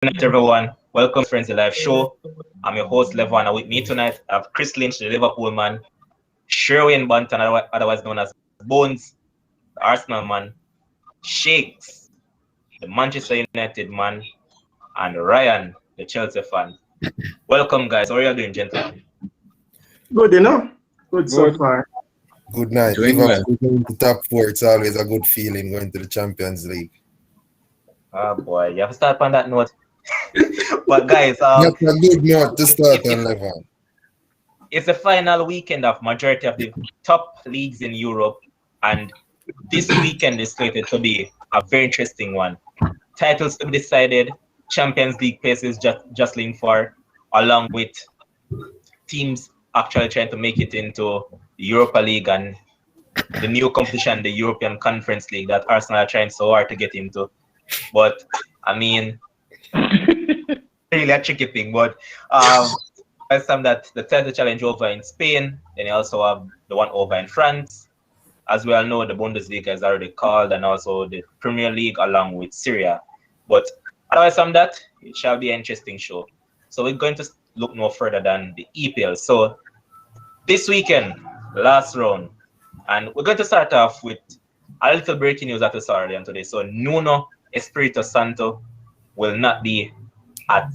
night, everyone. Welcome to Frenzzyy Live Show. I'm your host, Levon, and with me tonight, I have Chris Lynch, the Liverpool man, Sherwin Bunton, otherwise known as Bones, the Arsenal man, Shakes, the Manchester United man, and Ryan, the Chelsea fan. Welcome, guys. How are you doing, gentlemen? Good, Good so far. Good night. Doing well. Liverpool going to top four. It's always a good feeling going to the Champions League. Oh boy, you have to start on that note. But guys, That's a good note to start on, Levon. it's the final weekend of majority of the top leagues in Europe, and this weekend is slated to be a very interesting one. Titles to be decided, Champions League places jostling for, along with teams actually trying to make it into the Europa League and the new competition, the European Conference League that Arsenal are trying so hard to get into. But I mean, really a tricky thing. But first time that the title challenge over in Spain, then you also have the one over in France. As we all know, the Bundesliga is already called, and also the Premier League along with SERIE. But otherwise from that, it shall be an interesting show. So we're going to look no further than the EPL. So this weekend, last round, and we're going to start off with a little breaking news that we saw earlier today. So Nuno Espirito Santo will not be at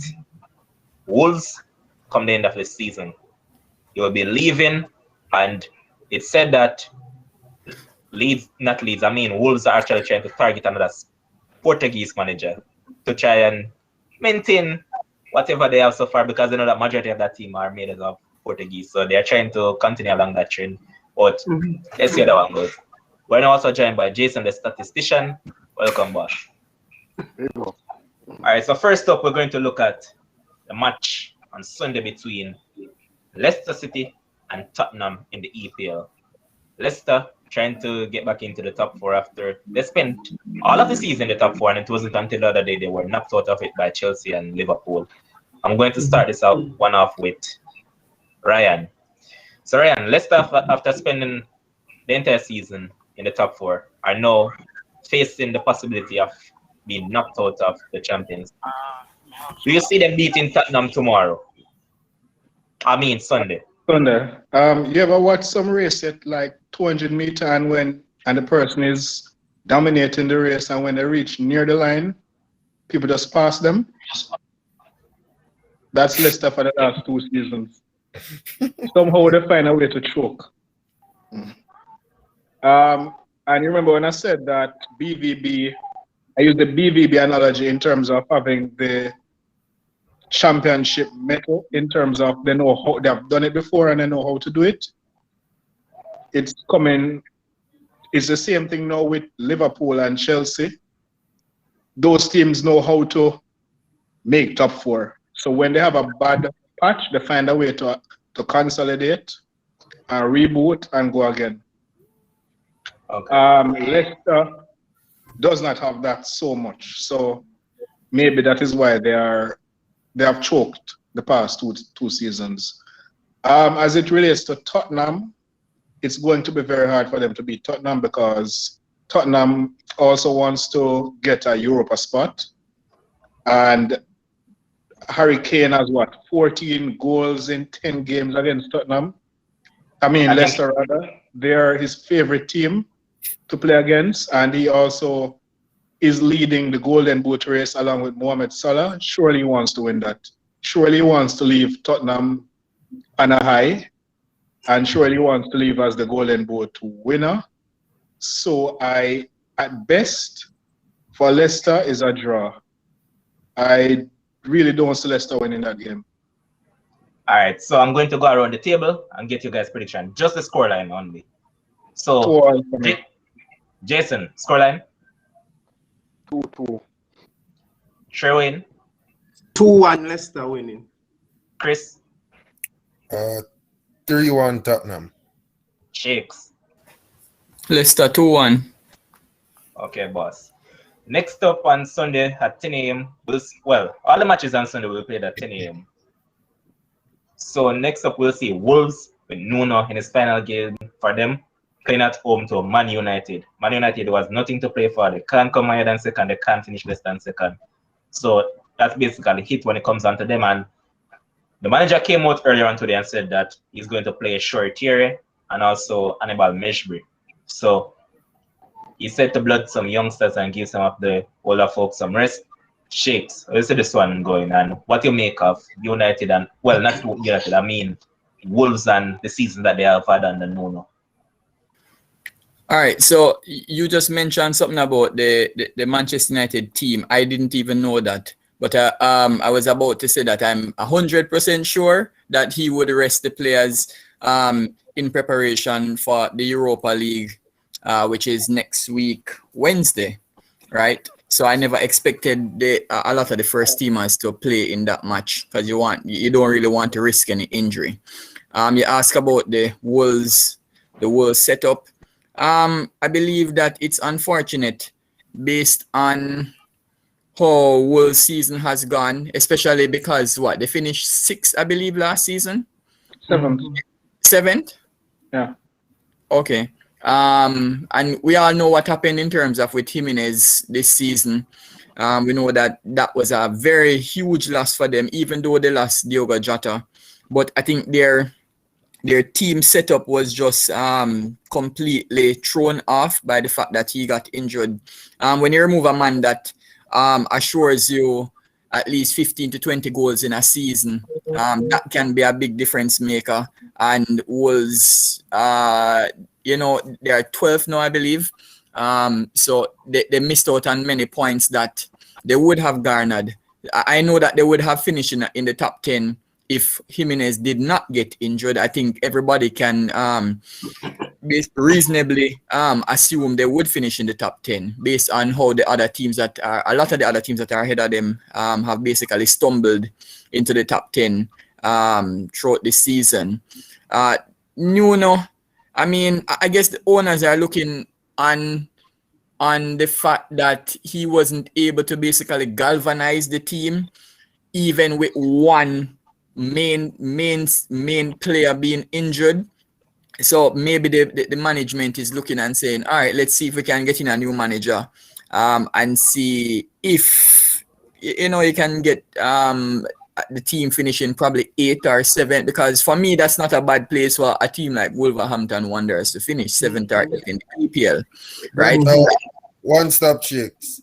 Wolves come the end of the season. He will be leaving, and it said that Wolves are actually trying to target another Portuguese manager to try and maintain whatever they have so far, because they know that majority of that team are made up of Portuguese. So they're trying to continue along that trend. But let's see how that one goes. We're now also joined by Jason, the statistician. Welcome, boss. All right, so first up, we're going to look at the match on Sunday between Leicester City and Tottenham in the EPL. Leicester trying to get back into the top four after they spent all of the season in the top four, and it wasn't until the other day they were knocked out of it by Chelsea and Liverpool. I'm going to start this out one off with Ryan. So Ryan, Leicester, after spending the entire season in the top four, are now facing the possibility of being knocked out of the champions. Do you see them beating Tottenham tomorrow? I mean Sunday. Sunday. You ever watch some race at like 200 meter and the person is dominating the race, and when they reach near the line, people just pass them? That's Leicester for the last 2 seasons. Somehow they find a way to choke. And you remember when I said that BVB, I used the BVB analogy in terms of having the championship medal, in terms of they know how they have done it before and they know how to do it. It's the same thing now with Liverpool and Chelsea. Those teams know how to make top four. So when they have a bad patch, they find a way to consolidate and reboot and go again. Okay. Leicester does not have that so much. So maybe that is why they have choked the past two seasons. As it relates to Tottenham, it's going to be very hard for them to beat Tottenham, because Tottenham also wants to get a Europa spot. And Harry Kane has 14 goals in 10 games against Tottenham. Leicester rather. They're his favorite team to play against, and he also is leading the Golden Boot race along with Mohamed Salah. Surely he wants to win that. Surely he wants to leave Tottenham on a high, and surely he wants to leave as the Golden Boot winner. So at best, for Leicester is a draw. I really don't see Leicester winning that game. All right, so I'm going to go around the table and get you guys' prediction. Just the scoreline only. So, Jason, scoreline? 2-2. Sherwin? 2-1 Leicester winning. Chris? 3-1 Tottenham. Shakes? Leicester 2-1. Okay, boss. Next up on Sunday at 10 a.m. All the matches on Sunday will be played at 10 a.m. So next up, we'll see Wolves with Nuno in his final game for them, playing at home to Man United. Man United was nothing to play for. They can't come higher than second. They can't finish less than second. So that's basically hit when it comes down to them. And the manager came out earlier on today and said that he's going to play Short Thierry and also Annibal Mejbri. So he said to blood some youngsters and give some of the older folks some rest. Shakes, let's see this one going, and what you make of United and, well, not United, I mean Wolves and the season that they have had under Nuno. All right, so you just mentioned something about the Manchester United team. I didn't even know that, but I was about to say that I'm 100% sure that he would rest the players in preparation for the Europa League, which is next week, Wednesday, right? So I never expected a lot of the first teamers to play in that match because you don't really want to risk any injury. You ask about the Wolves setup. I believe that it's unfortunate based on how Wolves season has gone, especially because they finished 6th, I believe, last season. 7th. 7th? Yeah. Okay. And we all know what happened in terms of with Jimenez this season. We know that was a very huge loss for them, even though they lost Diogo Jota. But I think their team setup was just completely thrown off by the fact that he got injured. When you remove a man that assures you at least 15 to 20 goals in a season, that can be a big difference maker. And Wolves, they are 12th now, I believe. So they missed out on many points that they would have garnered. I know that they would have finished in the top 10 if Jimenez did not get injured. I think everybody can reasonably assume they would finish in the top 10 based on how a lot of the other teams that are ahead of them have basically stumbled into the top 10 throughout the season. Nuno, I mean, I guess the owners are looking on the fact that he wasn't able to basically galvanize the team, even with one main player being injured. So maybe the management is looking and saying, all right, let's see if we can get in a new manager and see if you can get the team finishing probably 8th or 7th, because for me that's not a bad place for a team like Wolverhampton Wanderers to finish 7th or 8th in the EPL, right? One stop Shakes.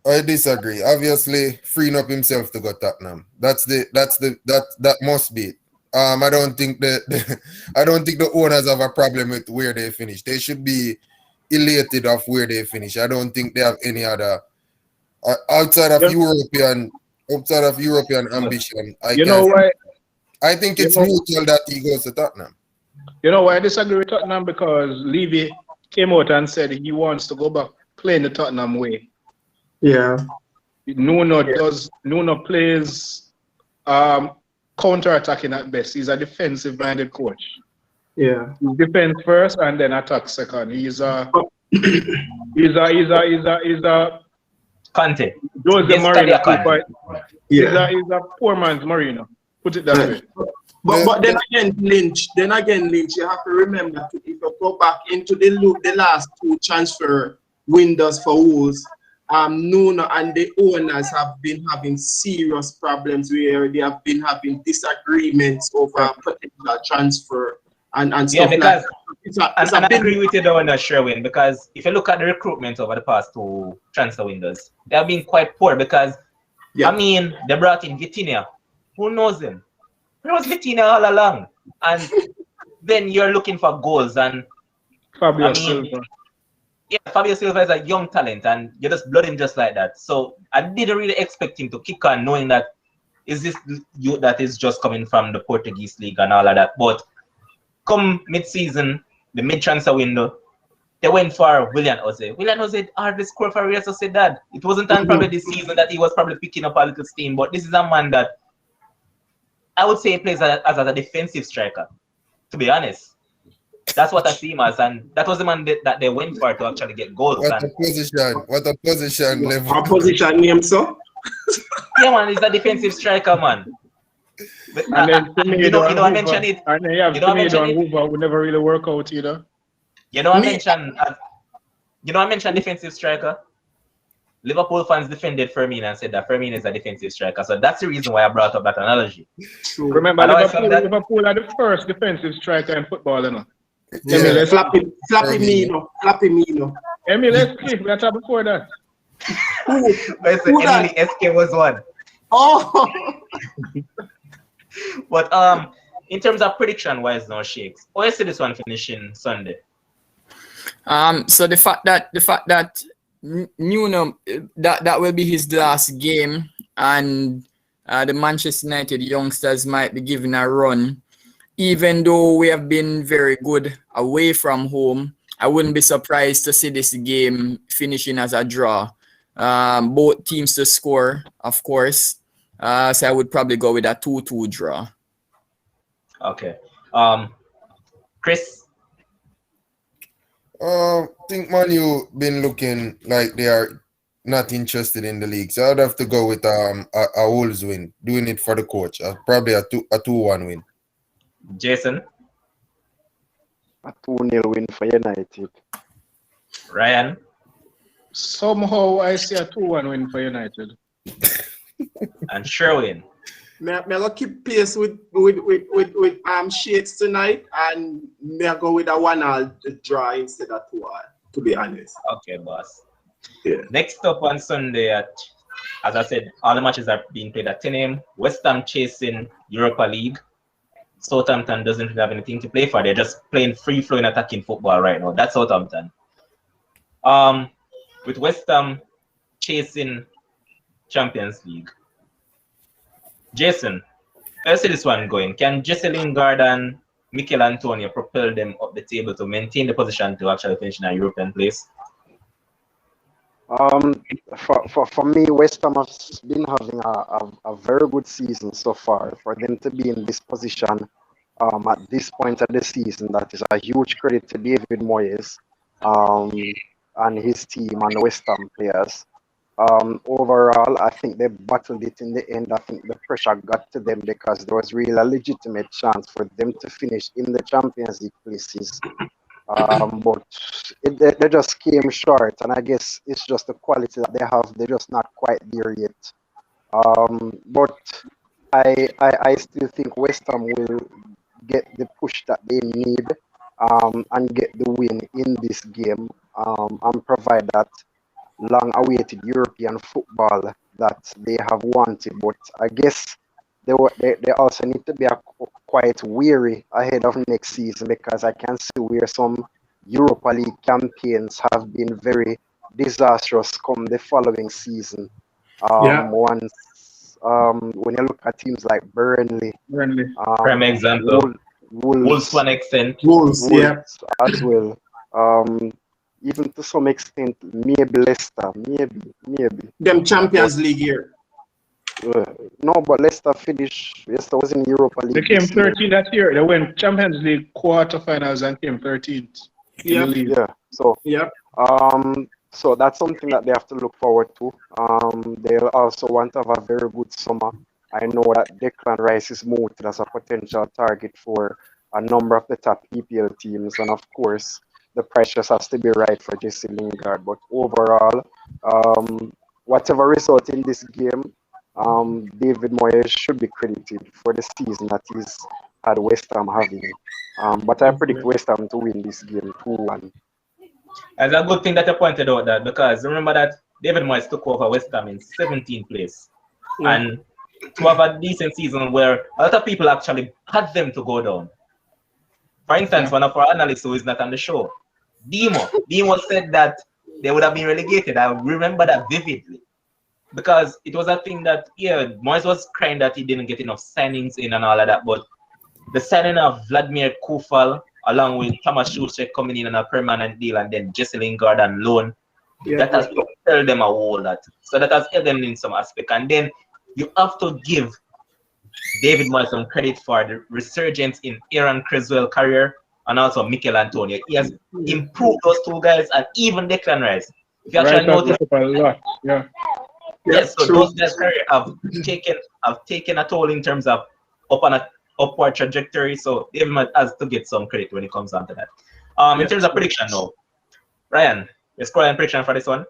I disagree. Obviously, freeing up himself to go Tottenham. That must be it. I don't think the owners have a problem with where they finish. They should be elated of where they finish. I don't think they have any other outside of European ambition. I think it's mutual that he goes to Tottenham. You know why I disagree with Tottenham? Because Levy came out and said he wants to go back playing the Tottenham way. Yeah. Nuno plays counter-attacking at best. He's a defensive-minded coach. Yeah. He defends first and then attack second. He's a Conte. Jose Mourinho. He's Yeah. a poor man's Mourinho. Put it that way. But then again, Lynch, you have to remember if you go back into the last 2 transfer windows for Wolves, Nuno and the owners have been having serious problems where they have been having disagreements over potential transfer and stuff like that. I agree with you though, Sherwin, because if you look at the recruitment over the past 2 transfer windows, they have been quite poor because, I mean, they brought in Vitinha. Who knows him? There was Vitinha all along. And then you're looking for goals and Fabio Silva. Yeah, Fabio Silva is a young talent and you just blood him just like that. So I didn't really expect him to kick on knowing that is this youth that is just coming from the Portuguese league and all of that. But come mid-season, the mid-transfer window, they went for Willian Jose. Willian Jose hardly scored for Real Sociedad. It wasn't until probably this season that he was probably picking up a little steam, but this is a man that I would say he plays as a defensive striker, to be honest. That's what I see him as, and that was the man that they went for to actually get goals. What a position level. Our position name, so? Yeah, man, he's a defensive striker, man. But, And then you know, I mentioned it. And then you have Semedo and Hoover who never really work out either. I mentioned defensive striker. Liverpool fans defended Firmino and said that Firmino is a defensive striker. So that's the reason why I brought up that analogy. True. Remember, Liverpool Liverpool are the first defensive striker in football, you know. Yeah. Flappy Mino. Emile Cliff, we are talking before that. Emily SK was one. Oh. But in terms of prediction wise now, Shakes, how you see this one finishing Sunday? So the fact that Nuno that will be his last game, and the Manchester United youngsters might be given a run, even though we have been very good away from home. I wouldn't be surprised to see this game finishing as a draw. Both teams to score, of course. So I would probably go with a 2-2 draw. Okay. Chris? I think Man U been looking like they are not interested in the league. So I'd have to go with a Wolves win, doing it for the coach. Probably a 2-1 win. Jason? A 2-0 win for United. Ryan? Somehow I see a 2-1 win for United. And Sherwin? Me go keep pace with Shakes tonight, and me go with a 1-1 draw instead of 2-1, to be honest. Okay, boss. Yeah. Next up on Sunday, as I said, all the matches are being played at 10 a.m. West Ham chasing Europa League. Southampton doesn't have anything to play for. They're just playing free-flowing attacking football right now. That's Southampton. With West Ham chasing Champions League. Jason, let's see this one going. Can Jesse Lingard and Mikel Antonio propel them up the table to maintain the position to actually finish in a European place? For me, West Ham has been having a very good season so far. For them to be in this position at this point of the season, that is a huge credit to David Moyes and his team and West Ham players. Overall, I think they battled it in the end. I think the pressure got to them because there was really a legitimate chance for them to finish in the Champions League places. But they just came short, and I guess it's just the quality that they have. They're just not quite there yet. But I still think West Ham will get the push that they need and get the win in this game and provide that long-awaited European football that they have wanted. But I guess they also need to be quite wary ahead of next season, because I can see where some Europa League campaigns have been very disastrous come the following season. Once when you look at teams like Burnley, Prime example. Wolves to an extent. Wolves, yeah. As well. Even to some extent, maybe Leicester, maybe. Them Champions League here. No, but Leicester was in Europa League. They came 13th that year. They went Champions League quarterfinals and came 13th. Yeah. So so that's something that they have to look forward to. They'll also want to have a very good summer. I know that Declan Rice is mooted as a potential target for a number of the top EPL teams, and of course, the price just has to be right for Jesse Lingard. But overall, whatever result in this game, David Moyes should be credited for the season that he's had West Ham having. But I predict West Ham to win this game 2-1. It's a good thing that you pointed out that, because remember that David Moyes took over West Ham in 17th place. And to have a decent season where a lot of people actually had them to go down. For instance, one of our analysts who is not on the show, Demo said that they would have been relegated. I remember that vividly, because it was a thing that, Moyes was crying that he didn't get enough signings in and all of that, but the signing of Vladimir Kufal along with Thomas Schuster coming in on a permanent deal, and then Jesse Lingard on loan, that has helped them a whole lot. So that has helped them in some aspect. And then you have to give David Moyes some credit for the resurgence in Aaron Creswell's career and also Mikel Antonio. He has improved those two guys, and even Declan Rice. If you actually notice, a lot. Yes, so those guys' career have taken a toll in terms of upward trajectory. So David Moyes has to get some credit when it comes down to that. In terms of prediction now, Ryan, your score and prediction for this one?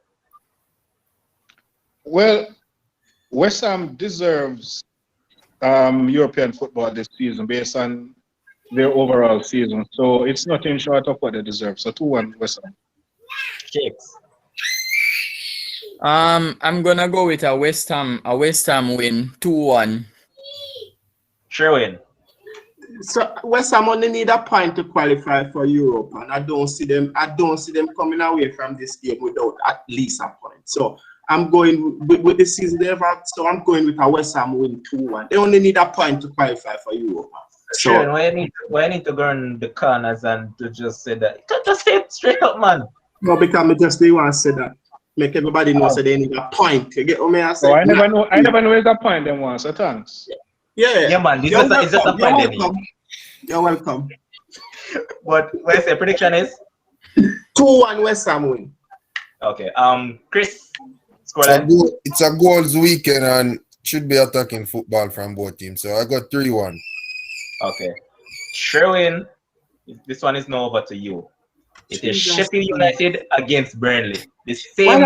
Well, West Ham deserves European football this season based on their overall season. So it's nothing short of what they deserve. So 2-1 West Ham. Chicks. I'm gonna go with a West Ham win 2-1. Sherwin. So West Ham only need a point to qualify for Europe, and I don't see them coming away from this game without at least a point. So I'm going with the season they've had. So I'm going with a West Ham win 2-1. They only need a point to qualify for Europe. So Sherwin, why I need to go on the corners and to just say that? Just say it straight up, man. no, because me just they want to say that. Make everybody know so they need a point. You get what I say? So I never know it's a point them one, so thanks. Yeah, man. It's just a point. You're welcome. But what I say prediction is 2-1 West Ham win. okay. Chris, scoreline. It's a goals weekend and should be attacking football from both teams. So I got 3-1. Okay. Sherwin, this one is now over to you. It is Sheffield United against Burnley. The same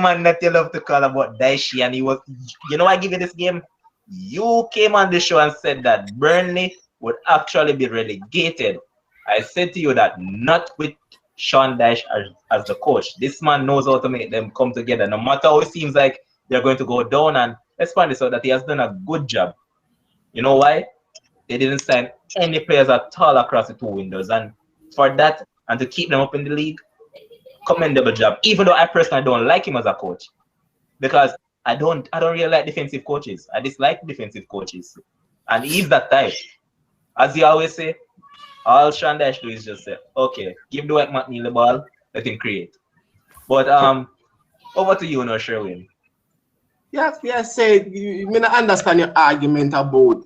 man that you love to call about Daishi, and he was, you know, I give you this game. You came on the show and said that Burnley would actually be relegated. I said to you that not with Sean Dyche as the coach. This man knows how to make them come together. No matter how it seems like they're going to go down, and let's find this out that he has done a good job. You know why? They didn't sign any players at all across the two windows, and for that and to keep them up in the league, commendable job. Even though I personally don't like him as a coach, because I don't really like defensive coaches. I dislike defensive coaches, and he's that type. As you always say, all Sean Dyche do is just say, okay, give Dwight McNeil the ball, let him create. But over to you now, Sherwin. Yes, say you may not understand your argument about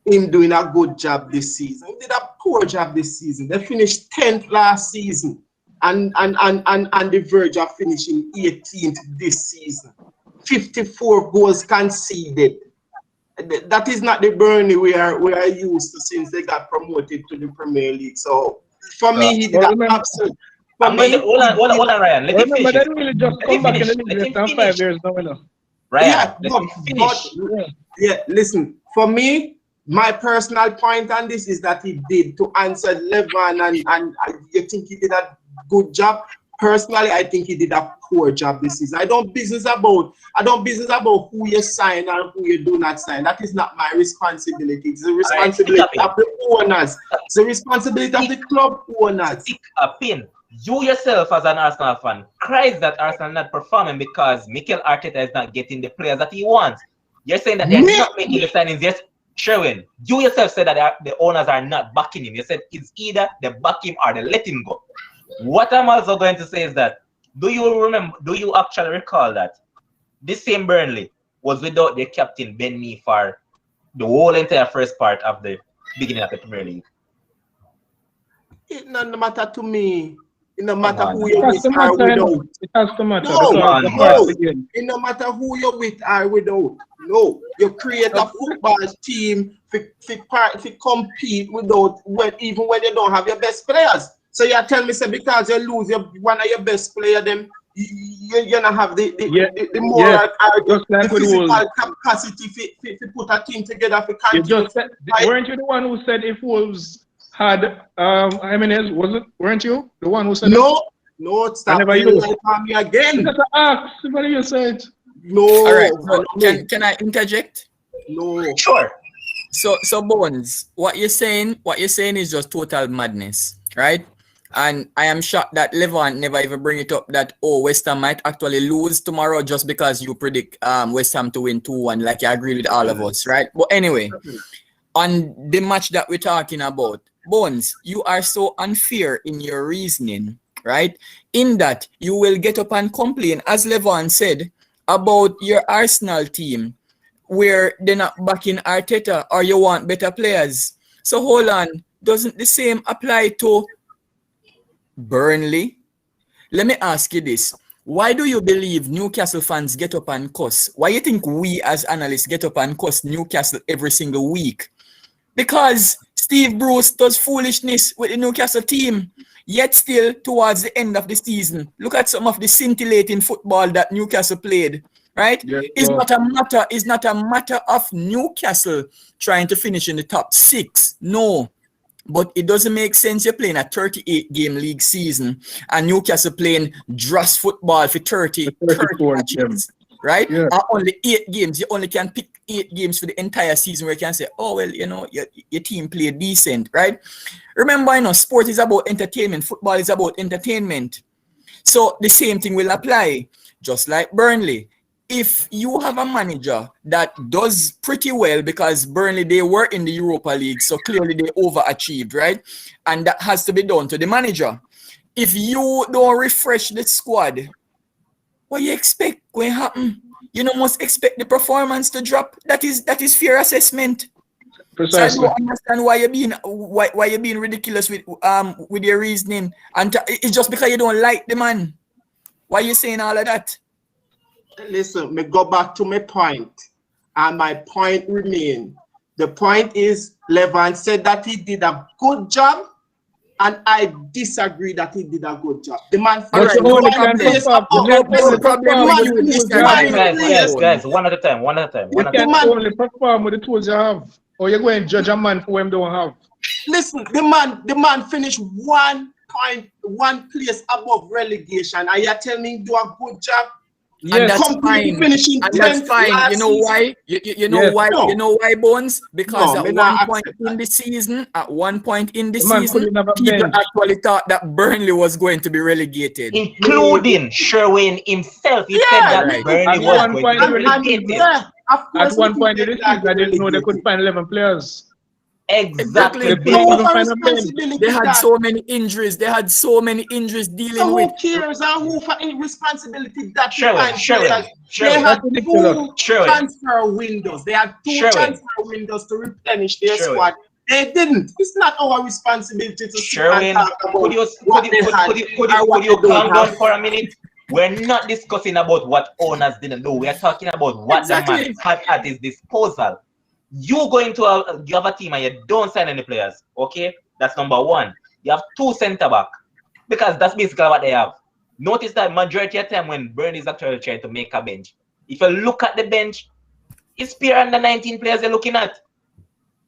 him doing a good job this season. He did a poor job this season. They finished 10th last season and the verge of finishing 18th this season. 54 goals conceded. That is not the Burnley we are used to since they got promoted to the Premier League. So for me, he did an absolute. Hold on, Ryan. Let him finish. They really just come back in the league after 5 years now, you know. Ryan, listen, for me, my personal point on this is that he did to answer Levan and you think he did a good job. Personally, I think he did a poor job this season. I don't business about who you sign and who you do not sign. That is not my responsibility. It's the responsibility of the owners. It's the responsibility of the club owners. Stick a pin. You yourself, as an Arsenal fan, cries that Arsenal not performing because Mikel Arteta is not getting the players that he wants. You're saying that they're not making the signings. Yes, Sherwin, you yourself said that the owners are not backing him. You said it's either they back him or they let him go. What I'm also going to say is that, do you actually recall that this same Burnley was without their captain Ben Mee for the whole entire first part of the beginning of the Premier League? It doesn't matter to me. It no matter who you're with or without. It has to matter. No. It no matter who you're with or without. No. You create a football team to compete without even when you don't have your best players. So you tell me, say, because you lose one of your best players, then you're not have the moral the physical capacity to put a team together for continue. Weren't you the one who said if Wolves had Jimenez, weren't you the one who said no, stop me again. Somebody you said no. All right, so can I interject? No. Sure. So Bones, what you're saying is just total madness, right? And I am shocked that Levant never even bring it up that West Ham might actually lose tomorrow just because you predict West Ham to win 2-1, like you agree with all of us, right? But anyway, on the match that we're talking about, Bones, you are so unfair in your reasoning, right? In that you will get up and complain, as Levant said, about your Arsenal team where they're not backing Arteta or you want better players. So hold on, doesn't the same apply to Burnley? Let me ask you this. Why do you believe Newcastle fans get up and cuss? Why do you think we as analysts get up and cuss Newcastle every single week? Because Steve Bruce does foolishness with the Newcastle team. Yet still, towards the end of the season, look at some of the scintillating football that Newcastle played. Right? Yeah, It's not a matter of Newcastle trying to finish in the top 6. No. But it doesn't make sense you're playing a 38-game league season and Newcastle playing dross football for 30 matches. Right? Yeah. Only 8 games. You only can pick 8 games for the entire season where you can say, oh, well, you know, your team played decent. Right? Remember, you know, sport is about entertainment. Football is about entertainment. So the same thing will apply. Just like Burnley. If you have a manager that does pretty well, because Burnley, they were in the Europa League, so clearly they overachieved, right? And that has to be done to the manager. If you don't refresh the squad, what you expect going to happen? You don't must expect the performance to drop. That is fair assessment. Precisely. So I don't understand why you're being ridiculous with your reasoning. And it's just because you don't like the man. Why are you saying all of that? Listen, me go back to my point, and my point remain. The point is, Levan said that he did a good job, and I disagree that he did a good job. The man But you only can guys, one at a time. You can only perform with the tools you have, or you're going to judge a man for whom don't have. Listen, the man finished 1 place above relegation, and you're telling me do a good job. Yes. And that's fine. And that's fine. You know why? You know why? No. You know why, Bones? Because at one point in the season, people actually thought that Burnley was going to be relegated, including Sherwin himself. He said that Burnley was going to be relegated. At one point in the season, I didn't know they could find 11 players. Exactly. They had so many injuries. They had so many injuries dealing with. Who cares and who for responsibility that They had 2 transfer windows. They had 2 transfer windows to replenish their squad. They didn't. It's not our responsibility to Sherwin, could you calm down for a minute? We're not discussing about what owners didn't do. We are talking about what the man had at his disposal. You have a team and you don't sign any players, okay? That's number 1. You have 2 centre back because that's basically what they have. Notice that majority of the time when Burnley is actually trying to make a bench, if you look at the bench, it's pure under 19 players you're looking at,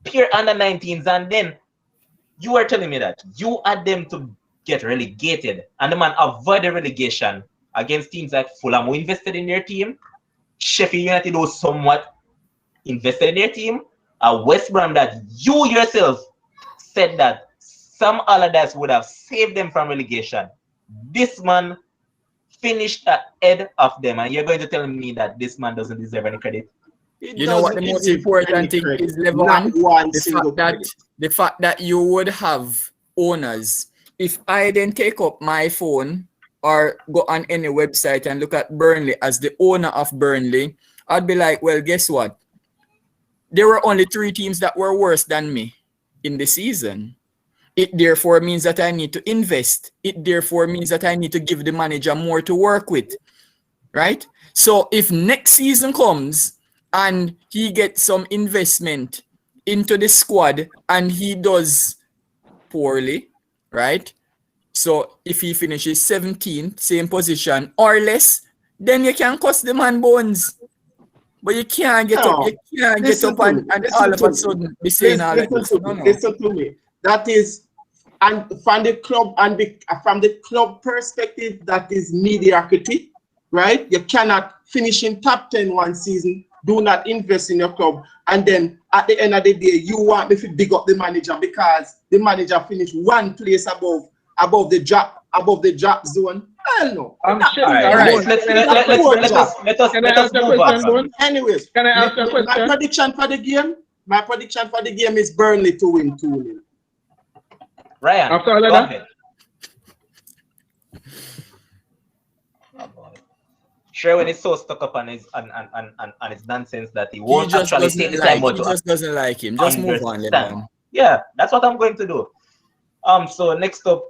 pure under 19s, and then you are telling me that you had them to get relegated, and the man avoided relegation against teams like Fulham who invested in their team, Sheffield United who somewhat invested in their team, West Brom that you yourself said that Sam Allardyce would have saved them from relegation. This man finished ahead of them, and you're going to tell me that this man doesn't deserve any credit? You know what the most important thing is, Levan? The fact that you would have owners. If I then take up my phone or go on any website and look at Burnley as the owner of Burnley, I'd be like, well, guess what? There were only 3 teams that were worse than me in the season. It therefore means that I need to invest. It therefore means that I need to give the manager more to work with, right? So if next season comes and he gets some investment into the squad and he does poorly, right? So if he finishes 17th, same position or less, then you can cost the man bones. But you can't get up. You can't get up and all of a sudden be saying all that. Listen to me. That is, and from the club from the club perspective, that is mediocrity, right? You cannot finish in top 10 one season, do not invest in your club, and then at the end of the day, you want me to big up the manager because the manager finished 1 place above the drop zone. Hell no. I'm sure. All right. Let us move on. Anyways, can I ask you a question? My prediction for the game is Burnley to win 2-0. Ryan, after all go ahead. Sherwin is so stuck up on his nonsense that he won't actually take the time out to. He just doesn't like him. Just move on, Levan. Yeah, that's what I'm going to do. So next up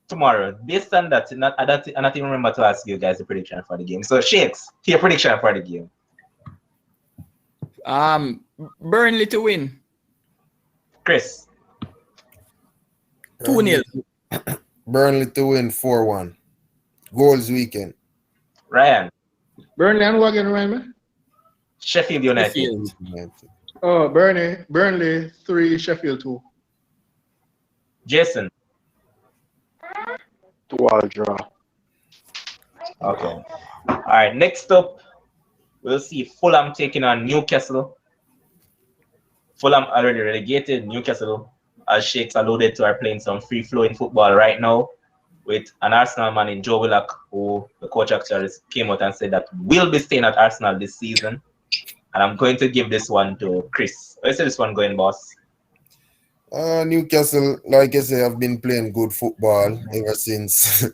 tomorrow, based on that, I not even remember to ask you guys the prediction for the game. So Shakes, your prediction for the game. Burnley to win. Chris. 2-0. Burnley to win 4-1. Goals weekend. Ryan. Burnley and who again, remind me? Sheffield United. Sheffield. Oh, Burnley 3, Sheffield 2. Jason. 2-2 draw. Okay. All right. Next up, we'll see Fulham taking on Newcastle. Fulham already relegated. Newcastle, as Shakes alluded to, are playing some free-flowing football right now with an Arsenal man in Joe Willock, who the coach actually came out and said that will be staying at Arsenal this season. And I'm going to give this one to Chris. Where's this one going, boss? Newcastle, like I say, have been playing good football ever since.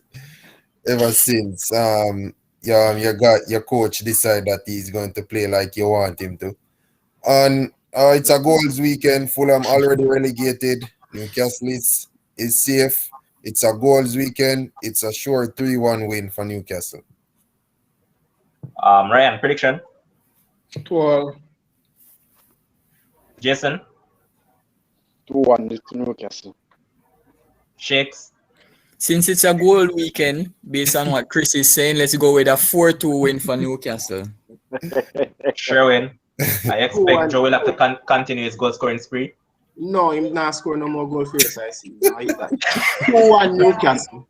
You got your coach decide that he's going to play like you want him to. And it's a goals weekend. Fulham already relegated. Newcastle is safe. It's a goals weekend. It's a sure 3-1 win for Newcastle. Ryan, prediction? 12. Jason? 2-1 to Newcastle. Shakes? Since it's a goal weekend, based on what Chris is saying, let's go with a 4-2 win for Newcastle. Sherwin? I expect Joe will have to continue his goal scoring spree. No, him not score no more goal for us, I see. No, 2-1 Newcastle.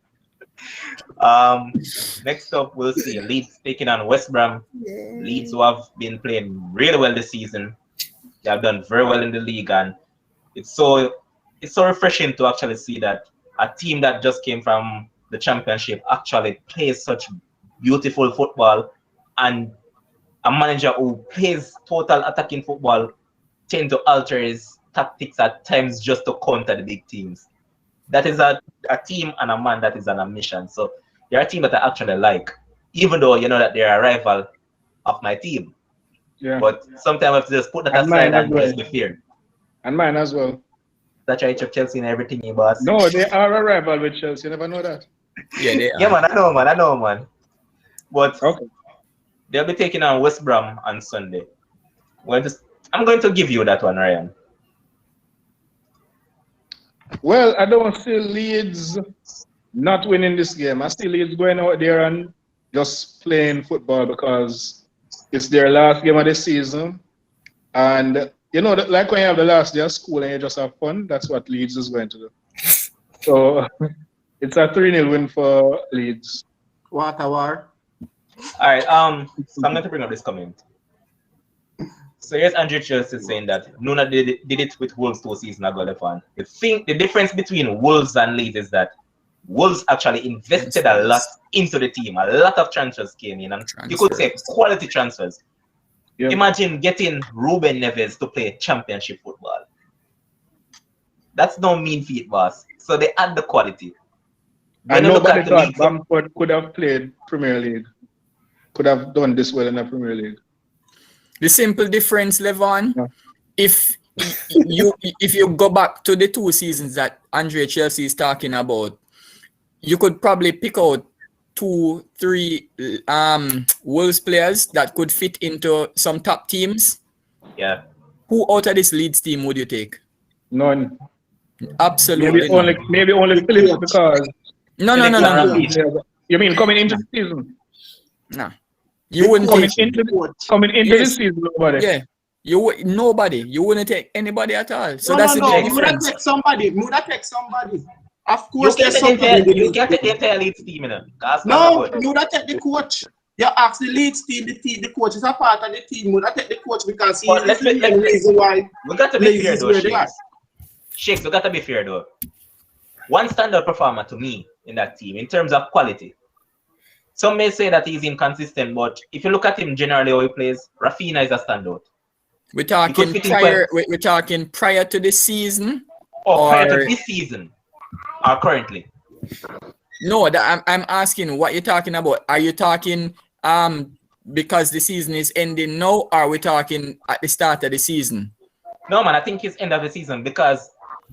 Next up, we'll see Leeds taking on West Brom. Leeds, who have been playing really well this season. They have done very well in the league, and it's so refreshing to actually see that a team that just came from the championship actually plays such beautiful football, and a manager who plays total attacking football tend to alter his tactics at times just to counter the big teams. That is a team and a man that is on a mission. So they're a team that I actually like, even though you know that they're a rival of my team. Yeah. But sometimes I have to just put that aside and just be feared. And mine as well. That's right, Chelsea and everything, you boss. No, they are a rival with Chelsea. You never know that. Yeah, they are. Yeah, man, I know, man. But Okay. they'll be taking on West Brom on Sunday. I'm going to give you that one, Ryan. Well, I don't see Leeds not winning this game. I see Leeds going out there and just playing football because it's their last game of the season. And, you know, like when you have the last day of school and you just have fun, that's what Leeds is going to do. So it's a 3-0 win for Leeds. What a war. All right, so I'm going to bring up this comment. So here's Andrew Chelsea saying that Nuna did it with Wolves 2 seasons ago. The difference between Wolves and Leeds is that Wolves actually invested a lot into the team. A lot of transfers came in, and you could say quality transfers. Yeah. Imagine getting Ruben Neves to play championship football. That's no mean feat, boss. So they add the quality. And nobody thought Bamford could have played Premier League. Could have done this well in the Premier League. The simple difference, Levon, if you go back to the 2 seasons that Andre Chelsea is talking about, you could probably pick out 2-3 Wolves players that could fit into some top teams. Yeah. Who out of this Leeds team would you take? None. Absolutely. Maybe only Phillips because. No. You mean coming into the season? No. You wouldn't coming into the season, nobody. Yeah. Nobody. You wouldn't take anybody at all. So no, that's the difference. You would take somebody. Of course, you can't take the entire Leeds team, you know. No, you would take the coach. You ask the Leeds team, the coach is a part of the team. You would take the coach because he's the reason why. We got to be fair though, Shakes, we got to be fair though. One standout performer to me in that team in terms of quality. Some may say that he's inconsistent, but if you look at him generally how he plays, Rafinha is a standout. We're talking prior to this season? Or prior to this season? Or currently? No, I'm asking what you're talking about. Are you talking because the season is ending now, or are we talking at the start of the season? No, man, I think it's end of the season because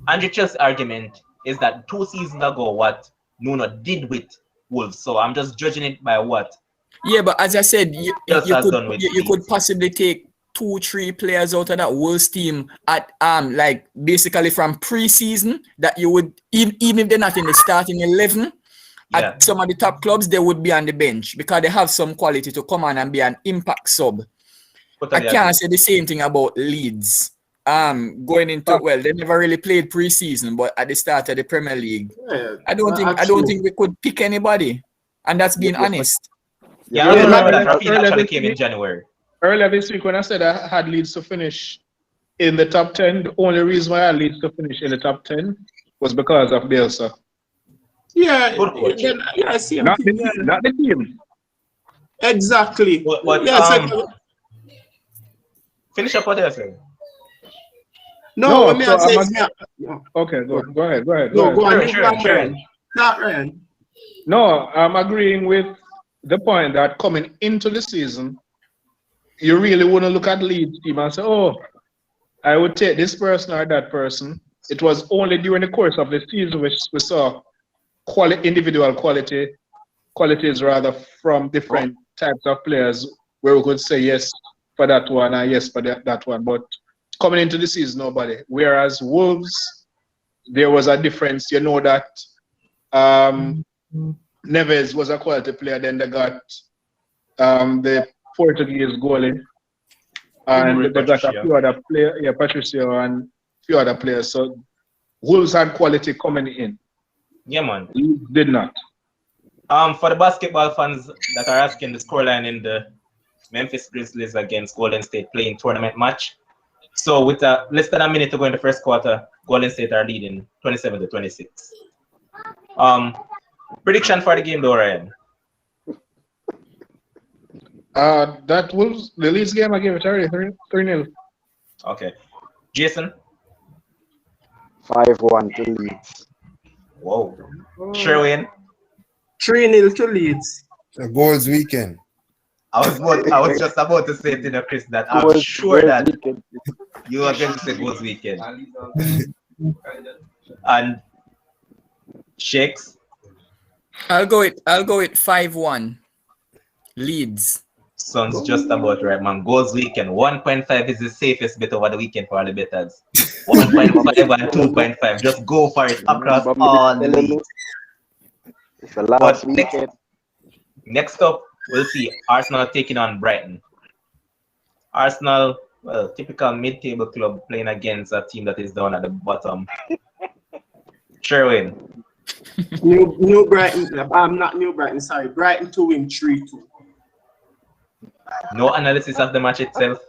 Andrew Chelsea's argument is that 2 seasons ago what Nuno did with Wolves. So I'm just judging it by what. Yeah, but as I said, you could possibly take 2-3 players out of that Wolves team at like basically from pre-season that you would even if they're not in the starting 11 at some of the top clubs, they would be on the bench because they have some quality to come on and be an impact sub. I can't say the same thing about Leeds. Going into they never really played pre-season, but at the start of the Premier League, I don't think we could pick anybody, and that's being honest. I remember that Rafinha actually came in January. Earlier this week when I said I had Leeds to finish in the top 10, the only reason why I had Leeds to finish in the top 10 was because of Bielsa. Yeah, I see him. Not the team. Exactly. But finish up what you're saying. No, let me so say okay, go ahead. No, go on. Sure. Not Ryan. No, I'm agreeing with the point that coming into the season, you really want to look at Leeds team and say, oh, I would take this person or that person. It was only during the course of the season which we saw individual qualities rather from different types of players where we could say yes for that one and yes for that one. But coming into the season, nobody. Whereas Wolves, there was a difference. You know that Neves was a quality player. Then they got the Portuguese goalie, and they got a few other players, Patricio and a few other players. So Wolves had quality coming in. Yeah, man. Leeds did not. For the basketball fans that are asking the scoreline in the Memphis Grizzlies against Golden State playing tournament match. So with less than a minute to go in the first quarter, Golden State are leading 27-26. Prediction for the game though, Ryan? That Wolves, the Leeds game, I gave it already 3-0. Okay. Jason? 5-1 to Leeds. Whoa. Sherwin? 3-0 to Leeds. A goals weekend. I was just about to say to Chris that I'm sure that you are going to say goals weekend. And Shakes? I'll go with 5-1. Leeds. Sounds just about right, man. Goals weekend. 1.5 is the safest bet over the weekend for all the bettors. 1.5 and 2.5. Just go for it across all the leagues. It's the last weekend. Next up, we'll see Arsenal taking on Brighton. Arsenal, well, typical mid-table club playing against a team that is down at the bottom. Sherwin. New Brighton. I'm not New Brighton. Sorry, Brighton to win 3-2. No analysis of the match itself.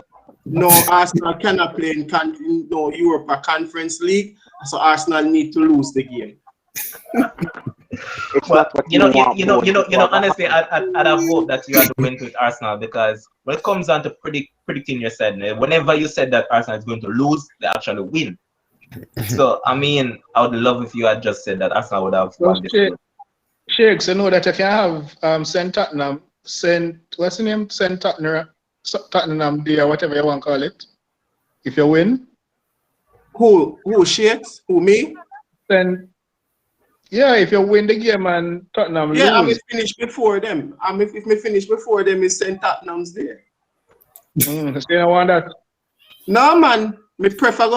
No, Arsenal cannot play in Europe or Conference League, so Arsenal need to lose the game. Well, honestly, I'd have hoped that you had went with Arsenal because when it comes down to predicting your side, whenever you said that Arsenal is going to lose, they actually win. So, I mean, I would love if you had just said that Arsenal would have won this game. Shakes, you know that you can have Tottenham, what's the name? Tottenham Day or whatever you want to call it. If you win. Who Shakes? Who, me? Yeah, if you win the game and Tottenham lose. Yeah, I will finish before them. If me finish before them, it's St. Tottenham's there. So you don't want that? No, man. Me prefer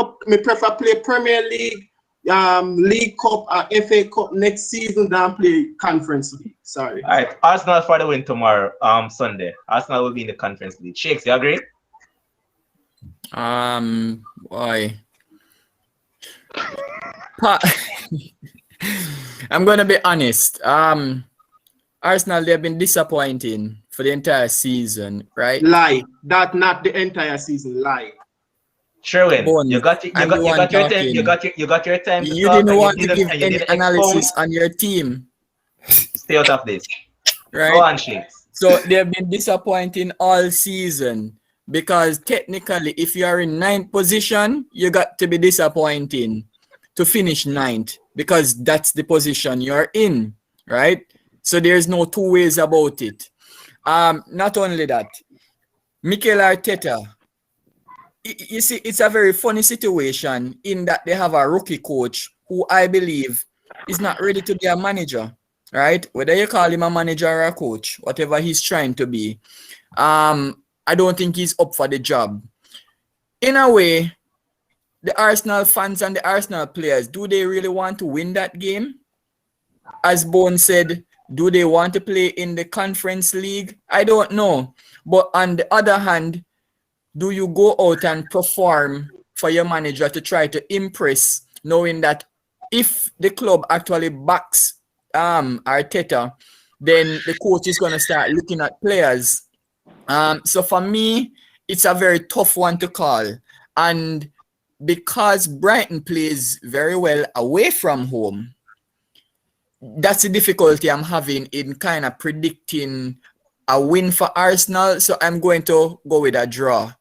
play Premier League, League Cup, FA Cup next season than play Conference League. Sorry. All right, Arsenal for the win tomorrow, Sunday. Arsenal will be in the Conference League. Shakes, you agree? Why? I'm gonna be honest. Arsenal, they've been disappointing for the entire season, right? Lie. That not the entire season. Lie. Sherwin, you got your time. You got your time. You didn't want to give any analysis on your team. Stay out of this. Right? Go on, Shakes. So they've been disappointing all season because technically, if you are in 9th position, you got to be disappointing to finish 9th because that's the position you're in, right? So there's no two ways about it. Not only that, Mikel Arteta, you see, it's a very funny situation in that they have a rookie coach who I believe is not ready to be a manager, right? Whether you call him a manager or a coach, whatever he's trying to be, I don't think he's up for the job. in a way, the Arsenal fans and the Arsenal players, do they really want to win that game? As Bone said, do they want to play in the Conference League? I don't know. But on the other hand, do you go out and perform for your manager to try to impress, knowing that if the club actually backs Arteta, then the coach is going to start looking at players. So for me, it's a very tough one to call. And because Brighton plays very well away from home, that's the difficulty I'm having in kind of predicting a win for Arsenal. So I'm going to go with a draw.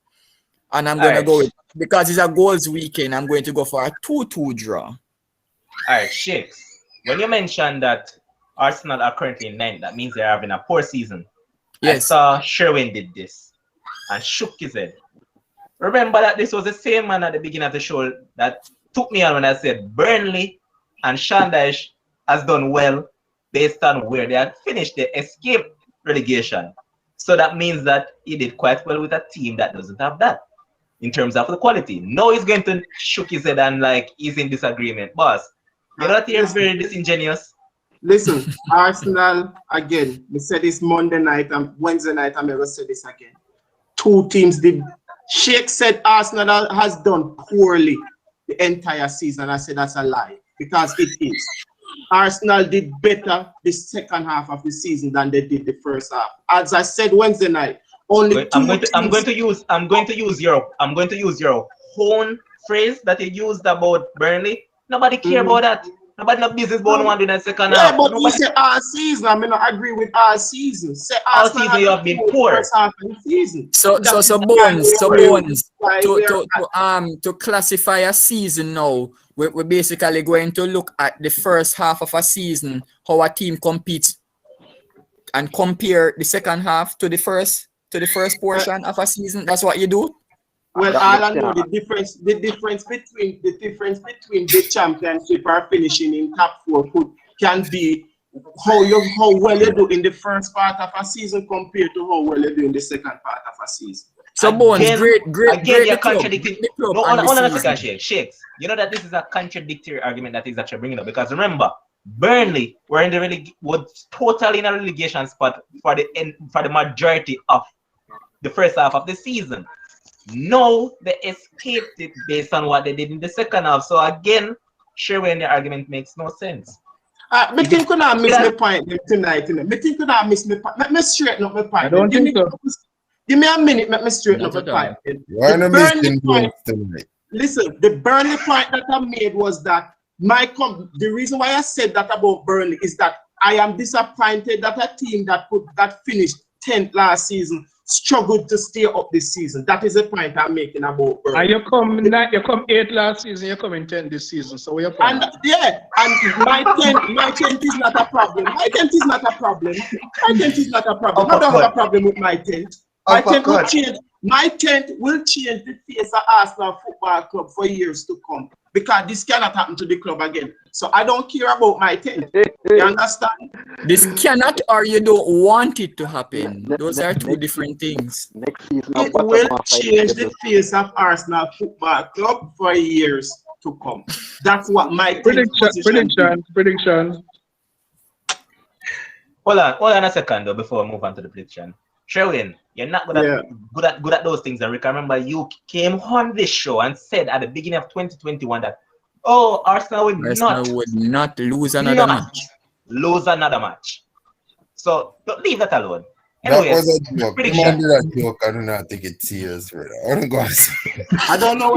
And I'm going to go with, because it's a goals weekend, I'm going to go for a 2-2 draw. All right, Shakes. When you mentioned that Arsenal are currently in 9th, that means they're having a poor season. Yes. I saw Sherwin did this and shook his head. Remember that this was the same man at the beginning of the show that took me on when I said Burnley and Shandaish has done well based on where they had finished. They escaped relegation. So that means that he did quite well with a team that doesn't have that in terms of the quality. Now he's going to shook his head and like he's in disagreement. Boss, you know that he is very disingenuous. Listen, Arsenal, again, we said this Monday night and Wednesday night, I'm going to say this again. Two teams did. Sheikh said Arsenal has done poorly the entire season. I said that's a lie because it is. Arsenal did better the second half of the season than they did the first half. As I said Wednesday night, only I'm going to use your own phrase that you used about Burnley. Nobody care about that. Nobody no business about one in the second half. Yeah, but you say all season. I mean, I agree with all season. Say all season you have been poor. First half of the season. So Bones, to classify a season now, we're basically going to look at the first half of a season, how a team competes, and compare the second half to the first portion of a season. That's what you do. Well, all I know the difference between the championship or finishing in top 4 can be how well you do in the first part of a season compared to how well you do in the second part of a season. So Bones, great. Again, you're contradicting. No, hold on a second, Shakes. You know that this is a contradictory argument that is actually bringing up because remember, Burnley were in the was totally in a relegation spot for the majority of the first half of the season. No, they escaped it based on what they did in the second half. So again, sure, when the argument makes no sense. I think you miss my point tonight. I think you miss my point. Let me straighten up my point. I don't think so. Give me a minute. Let me straighten up my point. Why not missing points tonight? Listen, the Burnley point that I made was that the reason why I said that about Burnley is that I am disappointed that a team that finished 10th last season struggled to stay up this season. That is the point I'm making about Burnley. And you come 8th last season, you're coming 10th this season. So we're and my 10th is not a problem. My 10th is not a problem. I don't have a problem with my 10th. My 10th will change. My 10th will change the face of Arsenal Football Club for years to come. Because this cannot happen to the club again. So I don't care about my 10th. You understand? This cannot or you don't want it to happen. Those are two different things. Next season, it will change the face of Arsenal Football Club for years to come. That's what my prediction. Hold on a second though before we move on to the prediction. Sherwin, you're not good at those things. And Rick, I remember you came on this show and said at the beginning of 2021 that Arsenal would not lose another match. So don't leave that alone. That was a joke. That joke, I do not take it serious, brother. I don't know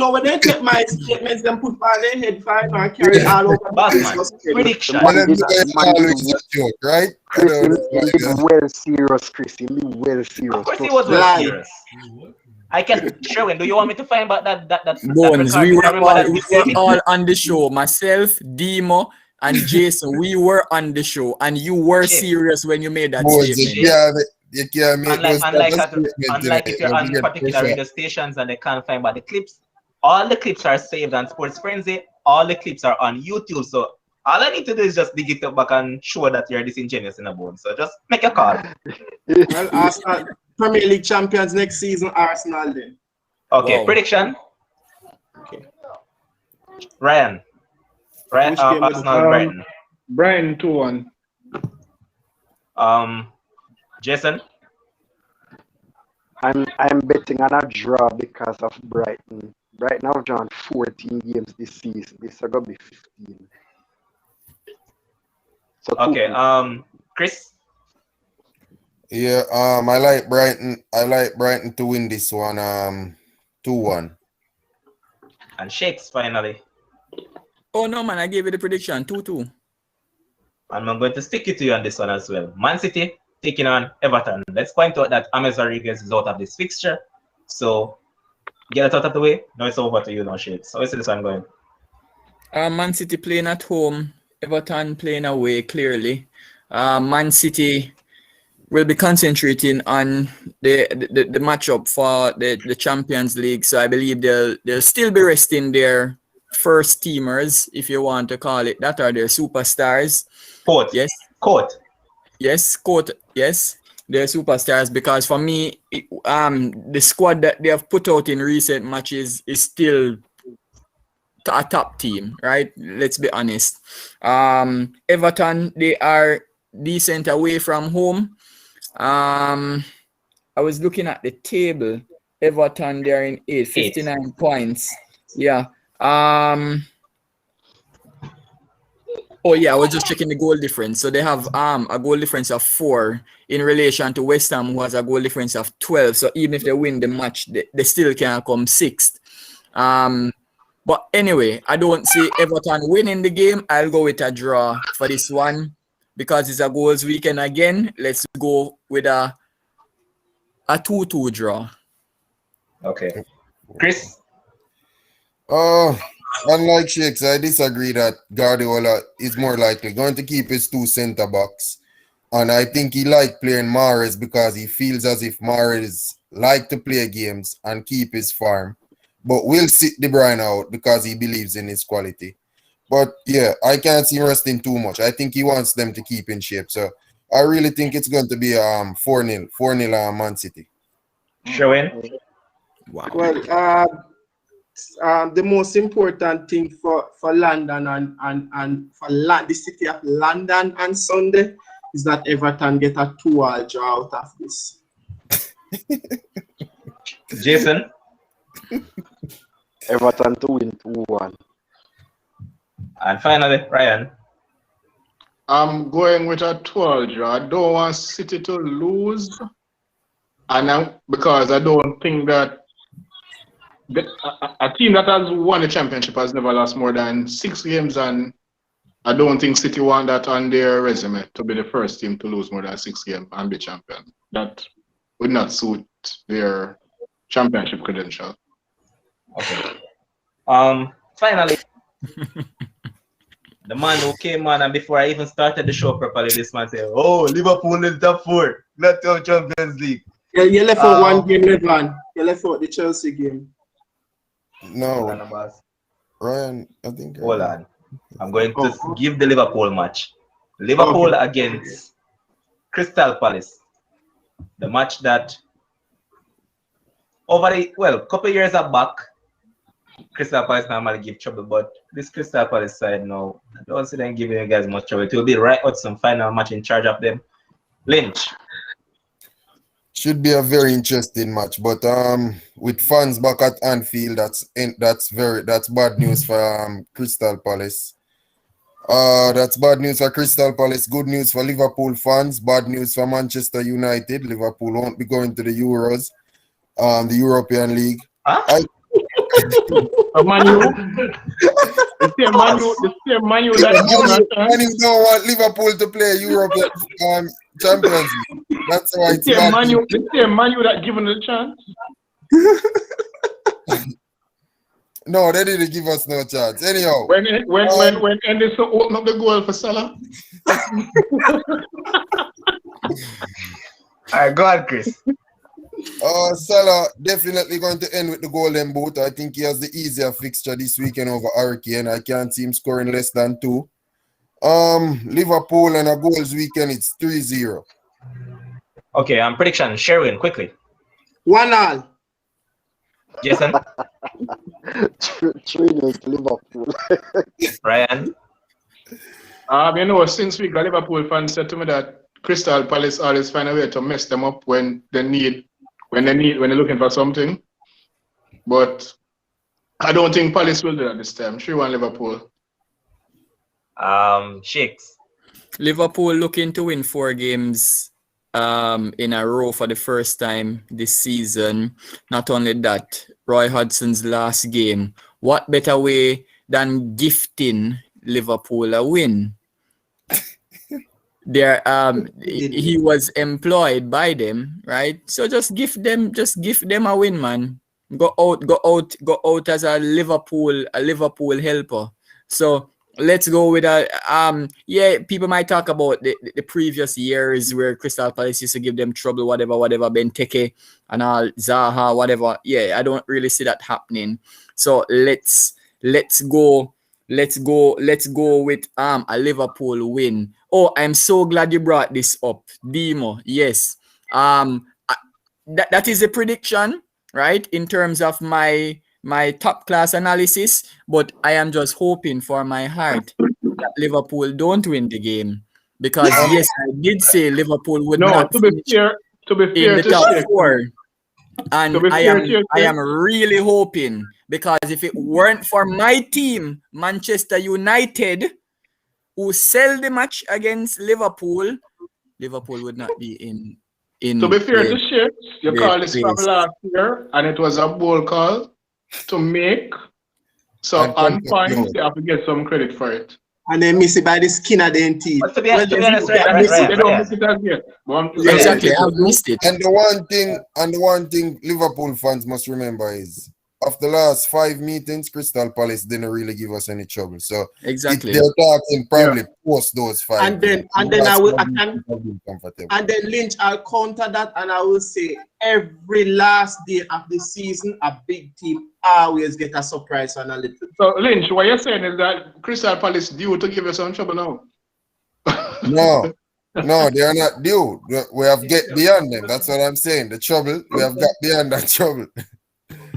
whether they take my statements and put by their head fine or carry all over the prediction. Always a joke, right? Well serious, Chris. Well serious. Of course he was well serious. I can show him. Do you want me to find about that Bones, we were all on the show. Myself, Demo, and Jason, we were on the show, and you were serious when you made that statement. You can't make unlike if you're on particular radio stations and they can't find about the clips, all the clips are saved on Sports Frenzzyy, all the clips are on YouTube. So all I need to do is just dig it up back and show that you're disingenuous in a bone. So just make a call. Well, Arsenal, Premier League champions next season, Arsenal then. Okay, Wow. prediction. Okay. Ryan. Which game would- Arsenal, Brighton. Brighton 2-1. Jason. I'm betting on a draw because of Brighton. Brighton have drawn 14 games this season. This is gonna be 15. So Okay. 2-2. Chris. Yeah, I like Brighton. I like Brighton to win this one. 2-1. And Shakes finally. Oh no, man! I gave you the prediction 2-2. And I'm going to stick it to you on this one as well. Man City taking on Everton. Let's point out that James Rodriguez is out of this fixture. So get it out of the way. Now it's over to you now, Shakes. So how is this one going? Man City playing at home, Everton playing away. Clearly, Man City will be concentrating on the matchup for the Champions League. So I believe they'll still be resting their first teamers, if you want to call it that, or their superstars. Court. Yes. Court. Yes, quote, yes, they're superstars because for me, the squad that they have put out in recent matches is still a top team, right? Let's be honest. Everton, they are decent away from home. I was looking at the table. Everton, they're in 59 points. Yeah. Oh yeah, I was just checking the goal difference. So they have a goal difference of 4 in relation to West Ham, who has a goal difference of 12. So even if they win the match, they still can come 6th. But anyway, I don't see Everton winning the game. I'll go with a draw for this one because it's a goals weekend again. Let's go with a 2-2 draw. Okay. Chris. Unlike Shakes, I disagree that Guardiola is more likely going to keep his 2 center backs. And I think he liked playing Mahrez because he feels as if Mahrez like to play games and keep his farm. But will sit De Bruyne out because he believes in his quality. But yeah, I can't see him resting too much. I think he wants them to keep in shape. So I really think it's going to be 4-0 Man City. Sherwin. Wow. Well, the most important thing for London and for the city of London on Sunday is that Everton get a 2-2 draw out of this. Jason. Everton to win 2-1. And finally, Ryan. I'm going with a 12 draw. I don't want City to lose. And because I don't think that a team that has won the championship has never lost more than 6 games, and I don't think City want that on their resume to be the first team to lose more than 6 games and be champion. That would not suit their championship credential. Okay. Finally, the man who came on and before I even started the show properly, this man said, "Oh, Liverpool is top 4, not the Champions League." Yeah, you left out one game, Levan. You left out the Chelsea game. No, Hold on, boss. Ryan, I think. Hold on. I'm going to give the Liverpool match. Liverpool against Crystal Palace. The match that couple years back, Crystal Palace normally give trouble, but this Crystal Palace side now, I don't see them giving you guys much trouble. It will be right out some final match in charge of them. Lynch. Should be a very interesting match, but with fans back at Anfield, that's bad news for Crystal Palace. That's bad news for Crystal Palace. Good news for Liverpool fans. Bad news for Manchester United. Liverpool won't be going to the Euros, the European League. Huh? Manu, the same Manu Man, you don't want Liverpool to play European Champions League. That's why it's bad. the same Manu that given the chance. No, they didn't give us no chance. Anyhow, When Anderson opened up the goal for Salah. All right, go on, Chris. Salah definitely going to end with the golden boot. I think he has the easier fixture this weekend over Hurricane. I can't see him scoring less than 2. Liverpool and a goals weekend, it's 3-0. Okay, prediction. Sherwin, quickly. 1-1. Jason, 3-0 to Liverpool. Ryan. You know, since we got Liverpool fans said to me that Crystal Palace always find a way to mess them up when they're looking for something. But I don't think Palace will do that this time. 3-1 Liverpool. Shakes. Liverpool looking to win 4 games in a row for the first time this season. Not only that, Roy Hodgson's last game. What better way than gifting Liverpool a win? He was employed by them, right? So just give them a win, man. Go out as a Liverpool helper. So let's go with people might talk about the previous years where Crystal Palace used to give them trouble, whatever, Benteke and all, Zaha, whatever. Yeah, I don't really see that happening. So let's go with a Liverpool win. Oh, I'm so glad you brought this up, Demo. Yes. That is a prediction, right? In terms of my top class analysis, but I am just hoping for my heart that Liverpool don't win the game, because yes, I did say Liverpool would not finish in the top 4, and I am really hoping, because if it weren't for my team, Manchester United, who sell the match against Liverpool would not be in. To be fair to Shakes, you called this from last year, and it was a bold call to make. So on point, you have to get some credit for it. And then miss it by the skin of the teeth. But to be honest, They don't miss it as yet. Exactly, I've missed it. And the one thing Liverpool fans must remember is, of the last 5 meetings, Crystal Palace didn't really give us any trouble. So exactly, they're talking probably post those 5. And then Lynch, I'll counter that, and I will say every last day of the season, a big team always get a surprise on a little. So Lynch, what you're saying is that Crystal Palace due to give you some trouble now? No, they are not due. We have get beyond them. That's what I'm saying. The trouble, we have got beyond that trouble.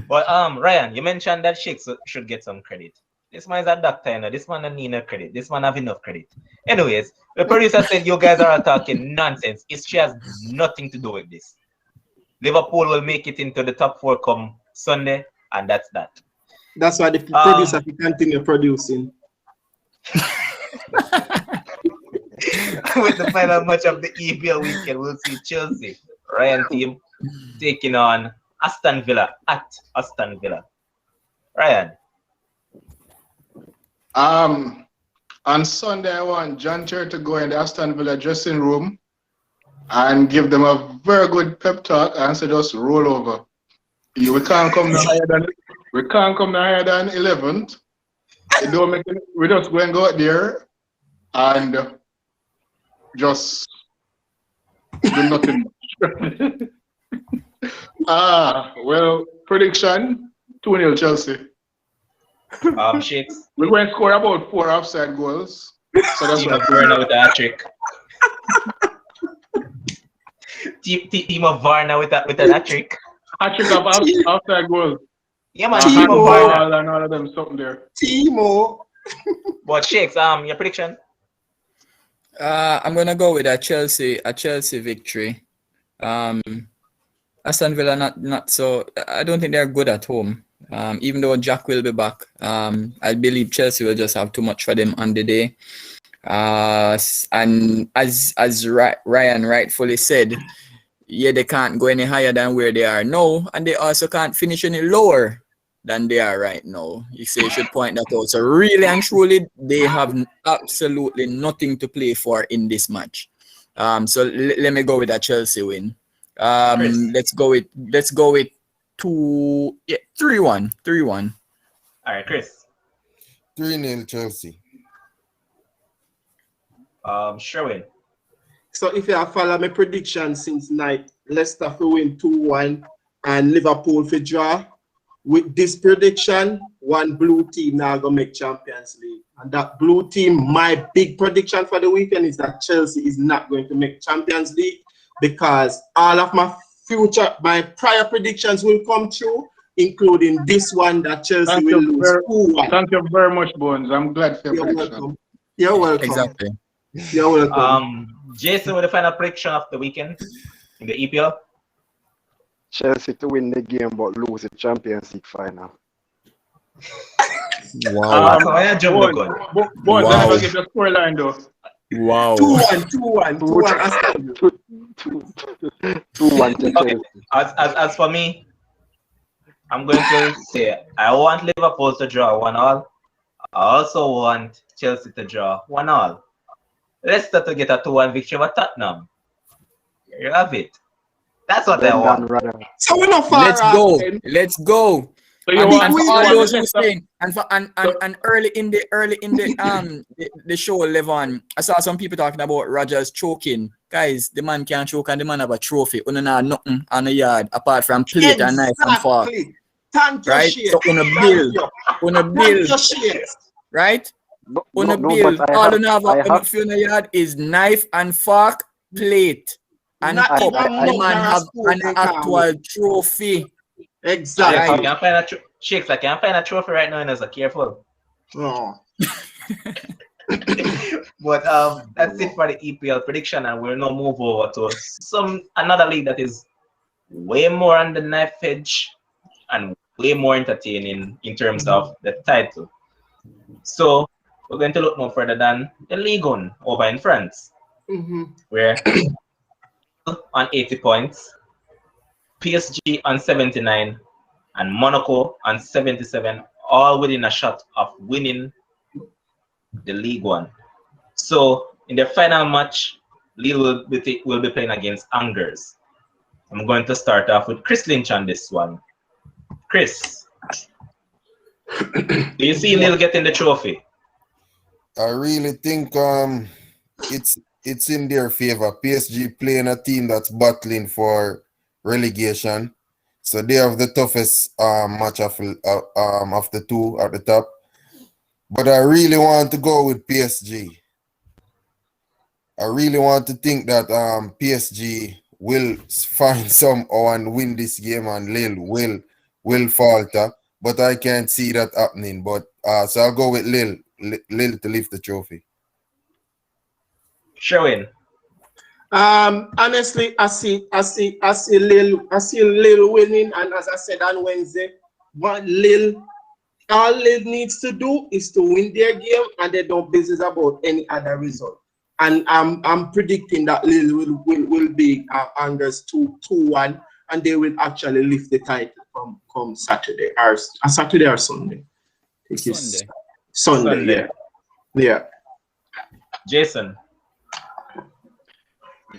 But Ryan, you mentioned that Shakes should get some credit. This man is a doctor, you know. This man doesn't need no credit. This man have enough credit. Anyways, the producer said you guys are talking nonsense. History has nothing to do with this. Liverpool will make it into the top 4 come Sunday, and that's that. That's why the producer will continue producing. With the final match of the EPL weekend, we'll see Chelsea, Ryan team, taking on Aston Villa at Aston Villa. Ryan. On Sunday, I want John Terry to go in the Aston Villa dressing room and give them a very good pep talk and say just roll over. We can't come no higher than 11th. We just go and go out there and just do nothing. Well, prediction 2-0 Chelsea. Shakes. We're going to score about 4 offside goals. So that's Team of Varna with a hat-trick. Team of Varna with a hat-trick. Hat-trick of offside goals. Yeah, man. Timo and all of them, something there. Timo. But Shakes, your prediction? I'm gonna go with a Chelsea victory. Aston Villa not so. I don't think they're good at home. Even though Jack will be back, I believe Chelsea will just have too much for them on the day. And as Ryan rightfully said, yeah, they can't go any higher than where they are now, and they also can't finish any lower than they are right now. You say you should point that out. So really and truly, they have absolutely nothing to play for in this match. So let me go with a Chelsea win. Let's go with 3-1. All right, Chris. 3-0 Chelsea. Sherwin. So if you have followed my prediction since night, Leicester will win 2-1 and Liverpool for draw. With this prediction, one blue team now gonna make Champions League. And that blue team, my big prediction for the weekend is that Chelsea is not going to make Champions League, because all of my prior predictions will come true. including this one that Chelsea will lose 2-1. Thank you very much, Bones. I'm glad for your You're prediction. welcome. You're welcome. Exactly. You're welcome. Jason, with the final prediction of the weekend in the EPL. Chelsea to win the game but lose the Champions League final. Wow. So I jump the gun. Bones, Wow. I never give the scoreline though. Wow. 2-1 2-1 to Okay. Chelsea. As for me, I'm going to say I want Liverpool to draw 1-1. I also want Chelsea to draw 1-1. Leicester to get a 2-1 victory over Tottenham. Here you have it. That's what I want. So we're not far Let's off, go. then. Let's go. So you And want for all those who Leicester- saying, and early in the show, Levon, I saw some people talking about Rodgers choking. Guys, the man can't choke and the man have a trophy. Una know nothing on the yard apart from plate and knife and fork. Exactly. Thank you, Right? Shea. So on a Thank bill, you, Shea. right? No, On a no, bill, but all you have I on the yard is knife and fork, plate, and Not cup. even And the mug man or a have spoon an they call actual trophy. Exactly. I can't find a Shakes, I can't find a trophy right now, and I was careful. Oh. But that's it for the EPL prediction, and we'll now move over to another league that is way more on the knife edge and way more entertaining in terms of the title. So we're going to look no further than the Ligue 1 over in France, where on 80 points, PSG on 79, and Monaco on 77, all within a shot of winning the Ligue 1. So in the final match, Lille will be playing against Angers. I'm going to start off with Chris Lynch on this one. Chris, do you see Lille getting the trophy? I really think it's in their favor. PSG playing a team that's battling for relegation, so they have the toughest match of the two at the top. But I really want to go with PSG. I really want to think that PSG will find somehow and win this game, and Lille will falter. But I can't see that happening. But so I'll go with Lille to lift the trophy. Sherwin. Honestly, I see Lille winning, and as I said on Wednesday, all Lille needs to do is to win their game, and they don't business about any other result. And I'm predicting that Lille will be Angers 2-1, and they will actually lift the title from Saturday or Sunday. Sunday. Yeah. Jason.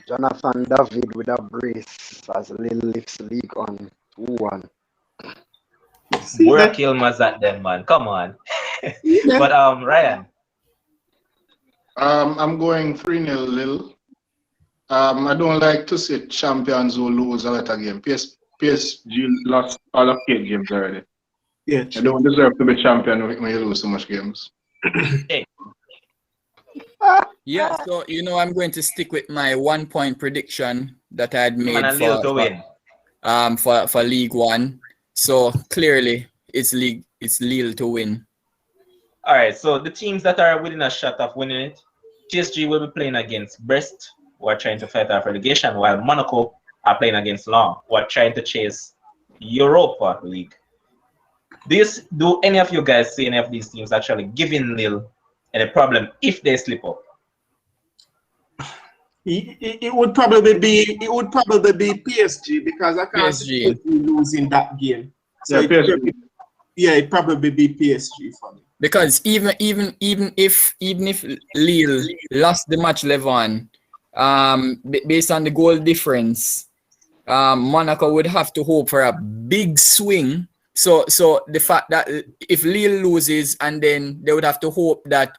Jonathan David with a brace as Lille lifts the league on 2-1. We're Kilmer's at them, man. Come on. But Ryan. I'm going 3-0 Lille. I don't like to see champions who lose a lot of games. PSG lost all of 8 games already. Yeah. You don't deserve to be champion when you lose so much games. Hey. Yeah, so I'm going to stick with my 1-point prediction that I had made for League 1. So clearly it's Lille to win. All right, so the teams that are within a shot of winning it, PSG will be playing against Brest, who are trying to fight off relegation, while Monaco are playing against Lens, who are trying to chase Europa League. Do any of you guys see any of these teams actually giving Lille any problem if they slip up? It would probably be PSG, because I can't see PSG losing that game. So it probably be PSG for me. Because even if Lille lost the match, Levon, based on the goal difference, Monaco would have to hope for a big swing. So the fact that if Lille loses, and then they would have to hope that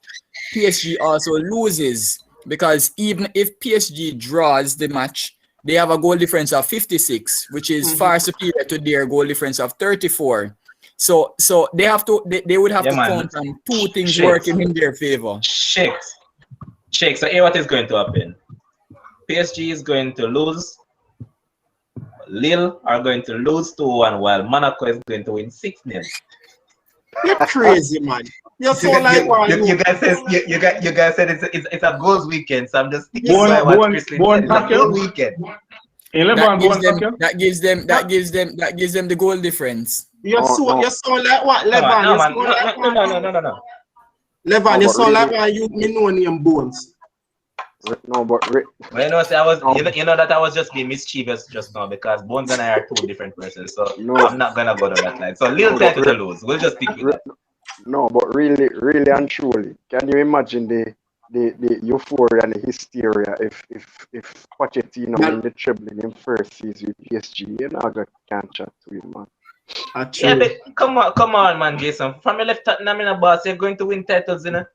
PSG also loses, because even if PSG draws the match, they have a goal difference of 56, which is far superior to their goal difference of 34. So they would have to count on 2 things working in their favor. Shakes. So here what is going to happen. PSG is going to lose. Lille are going to lose 2-1 while Monaco is going to win 6-0. You're crazy, man. You're so like one. You guys said it's a goals weekend, so I'm just sticking by what Chrislyn said. It's a goals weekend. That gives them the goal difference. You're so like what, Levan? No. Levan, you sound like one you me know name Bones. No, but Well, you know, so I was, you know that I was just being mischievous just now because Bones and I are two different persons, so I'm not gonna go to that line. So Lille title to lose. We'll just stick with that. No, but really and truly, can you imagine the euphoria and the hysteria if Pochettino win the treble in first season with PSG? You know, I can't chat to him, man. Yeah, but come on, man, Jason. From your left Tottenham in a boss, you're going to win titles, you know?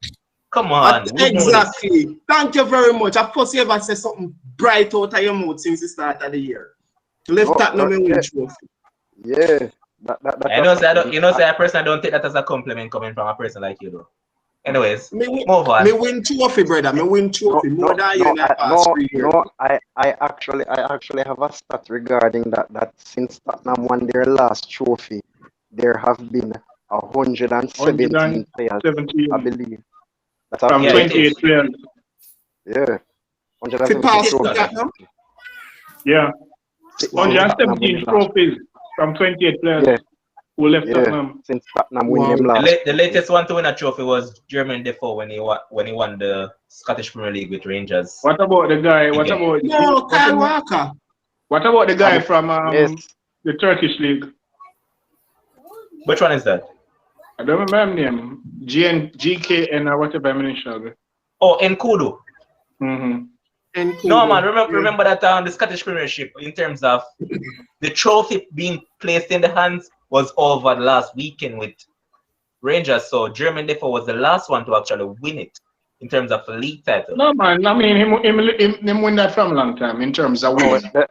Come on. Exactly. Thank you very much. Of course, you ever said something bright out of your mouth since the start of the year. Left Tottenham and win trophy. Yeah. I know, I personally don't take that as a compliment coming from a person like you, though. Anyways, move on. Me win trophy, brother. Me win trophy more than you in the past 3 years. No, I actually have a stat regarding that since Tottenham won their last trophy, there have been 117 players, I believe. That's from 28 players. Yeah. 117 trophies. Yeah. 117 trophies from 28 players. Yeah. Who left Tottenham? Since Tottenham win them last. The latest one to win a trophy was Jermaine Defoe when he won the Scottish Premier League with Rangers. What about the guy? Kyle Walker. What about the guy from the Turkish league? Which one is that? I don't remember his name. GKN or whatever initial. Oh, Nkudu. Mm-hmm. No, man, remember that the Scottish Premiership, in terms of the trophy being placed in the hands, was over the last weekend with Rangers. So Jermaine Defoe was the last one to actually win it in terms of a league title. No, man. I mean, him win that from a long time in terms of winning. But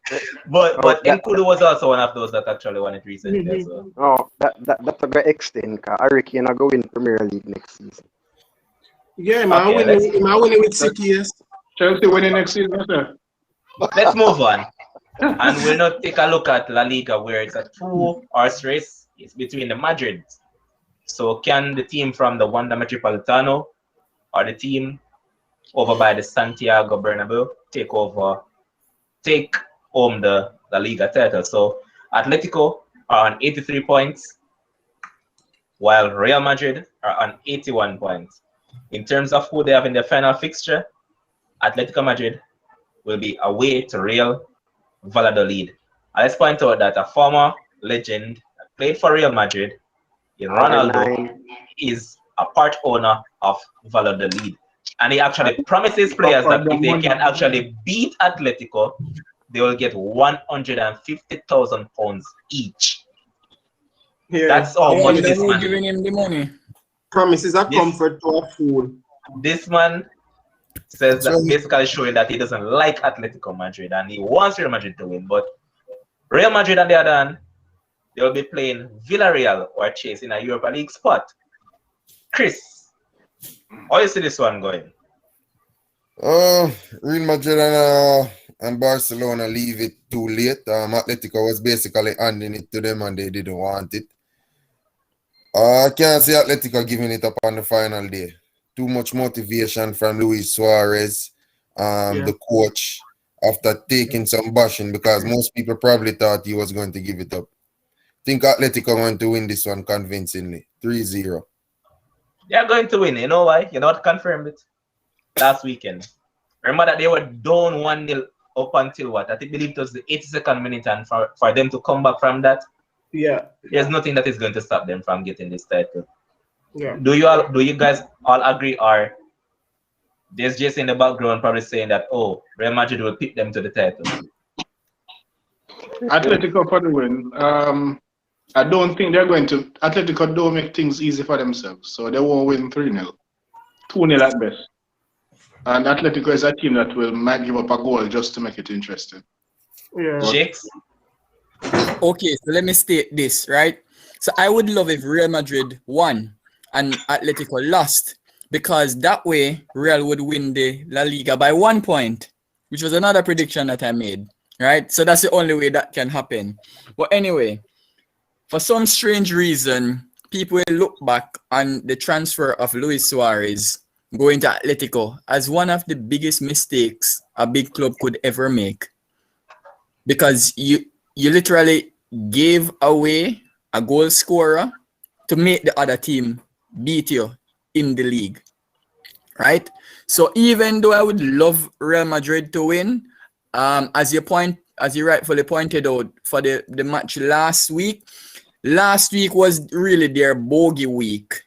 Nkudu was also one of those that actually won it recently. So. No, that's a great extent. Because Harry Kane will go in Premier League next season. Yeah, man. Okay, I win it with City. Chelsea winning next season, sir. Let's move on. And we'll not take a look at La Liga, where it's a 2-horse race. It's between the Madrid. So can the team from the Wanda Metropolitano or the team over by the Santiago Bernabeu take home the La Liga title? So Atletico are on 83 points, while Real Madrid are on 81 points. In terms of who they have in their final fixture, Atletico Madrid will be away to Real Valladolid. Let's point out that a former legend that played for Real Madrid, Ronaldo, is a part owner of Valladolid. And he actually promises players that if they can actually beat Atletico, they will get £150,000 each. Yeah. That's how much this man giving him the money. Promises a comfort to a fool. This man says that basically showing that he doesn't like Atletico Madrid and he wants Real Madrid to win. But Real Madrid, on the other hand, they will be playing Villarreal or chasing a Europa League spot. Chris, how do you see this one going? Real Madrid and Barcelona leave it too late. Atletico was basically handing it to them and they didn't want it. I can't see Atletico giving it up on the final day. Too much motivation from Luis Suarez, the coach, after taking some bashing, because most people probably thought he was going to give it up. I think Atletico going to win this one convincingly, 3-0. They're going to win. You know why? You know what confirmed it? Last weekend. Remember that they were down 1-0 up until what? I believe it was the 82nd minute, and for them to come back from that, there's nothing that is going to stop them from getting this title. Yeah. Do you guys all agree, or there's just in the background probably saying that, oh, Real Madrid will pick them to the title? Atletico for the win. I don't think they're going to. Atletico don't make things easy for themselves, so they won't win 3-0. 2-0 at best. And Atletico is a team that might give up a goal just to make it interesting. Yeah. Shakes? Okay, so let me state this, right? So I would love if Real Madrid won and Atletico lost, because that way Real would win the La Liga by 1 point, which was another prediction that I made. right? So that's the only way that can happen. But anyway, for some strange reason, people will look back on the transfer of Luis Suarez going to Atletico as one of the biggest mistakes a big club could ever make, because you literally gave away a goal scorer to make the other team beat you in the league, right? So even though I would love Real Madrid to win, as you rightfully pointed out, for the match last week was really their bogey week.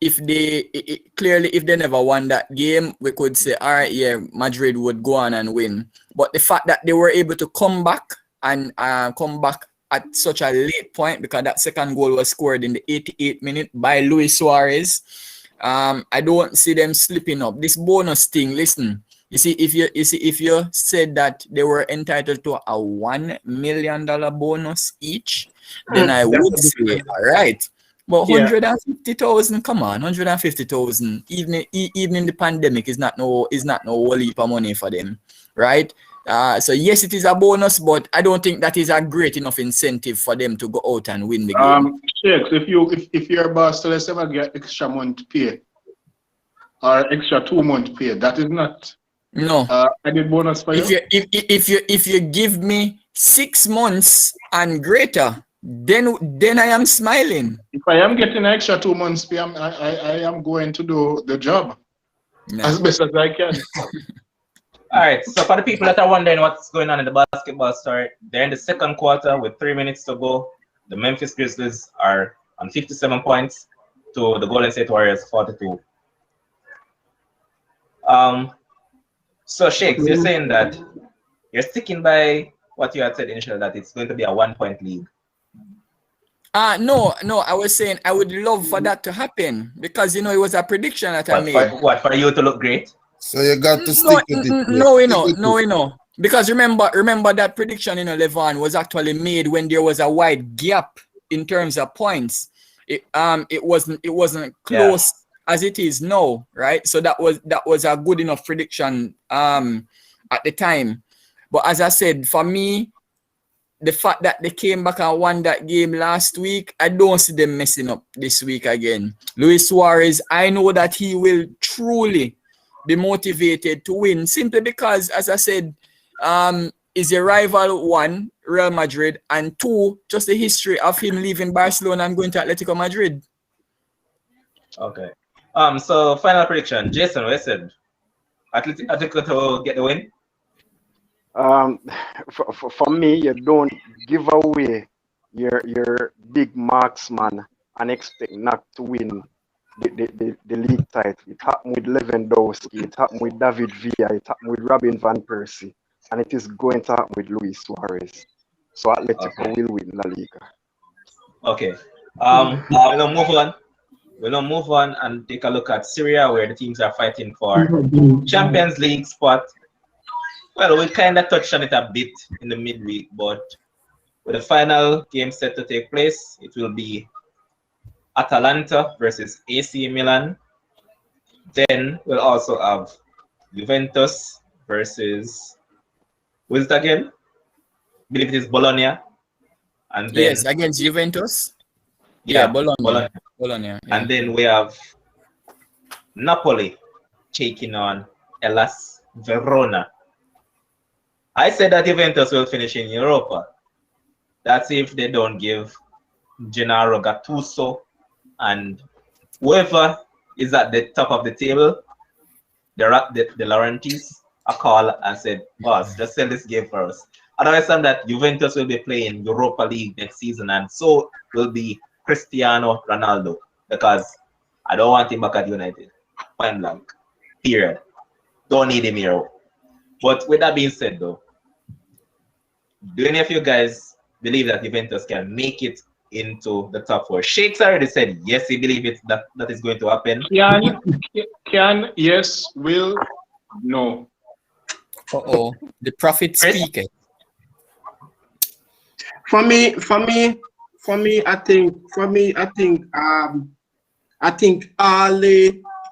If they never won that game, we could say, all right, yeah, Madrid would go on and win. But the fact that they were able to come back and come back at such a late point, because that second goal was scored in the 88th minute by Luis Suarez, I don't see them slipping up. This bonus thing, listen, if you said that they were entitled to a $1 million bonus each, then I would say, all right. But 150,000, come on, 150,000, even in the pandemic, is not no whole heap of money for them, right? So yes, it is a bonus, but I don't think that is a great enough incentive for them to go out and win the game. Shakes, if your boss tell us ever get extra month pay or extra 2 month pay, that is not any bonus for you. If you give me 6 months and greater, then I am smiling. If I am getting an extra 2 months pay, I am going to do the job as best as I can. All right, so for the people that are wondering what's going on in the basketball story, they're in the second quarter with 3 minutes to go. The Memphis Grizzlies are on 57 points to the Golden State Warriors 42. So Shakes, you're saying that you're sticking by what you had said initially, that it's going to be a 1-point league. No, I was saying I would love for that to happen, because it was a prediction that I made. For you to look great? So you got to stick with it. No, because remember that prediction, Levon, was actually made when there was a wide gap in terms of points. It wasn't close as it is now, right? So that was a good enough prediction at the time. But as I said, for me, the fact that they came back and won that game last week, I don't see them messing up this week again. Luis Suarez, I know that he will truly be motivated to win, simply because, as I said, is a rival, one, Real Madrid, and two, just the history of him leaving Barcelona and going to Atletico Madrid. Okay. So final prediction, Jason, what you said? Atletico to get the win? For me, you don't give away your big marksman and expect not to win the league title. It happened with Lewandowski, it happened with David Villa, it happened with Robin van Persie, and it is going to happen with Luis Suarez. So Atletico will win La Liga. Okay. We'll move on and take a look at SERIE, where the teams are fighting for Champions League spot. Well, we kind of touched on it a bit in the midweek, but with the final game set to take place, it will be Atalanta versus AC Milan. Then we'll also have Juventus versus, what is it again? I believe it is Bologna. And then, yes, against Juventus. Yeah, Bologna. Yeah. And then we have Napoli taking on Hellas Verona. I said that Juventus will finish in Europa. That's if they don't give Gennaro Gattuso and whoever is at the top of the table, the Laurentis, a call and said, boss, just sell this game for us. Otherwise, that Juventus will be playing Europa League next season, and so will be Cristiano Ronaldo, because I don't want him back at United. Point blank. Period. Don't need him here. But with that being said, though, do any of you guys believe that Juventus can make it into the top four? Shakes already said yes, he believes that is going to happen. Can, yes, will, no. The prophet speaking. For me, I think all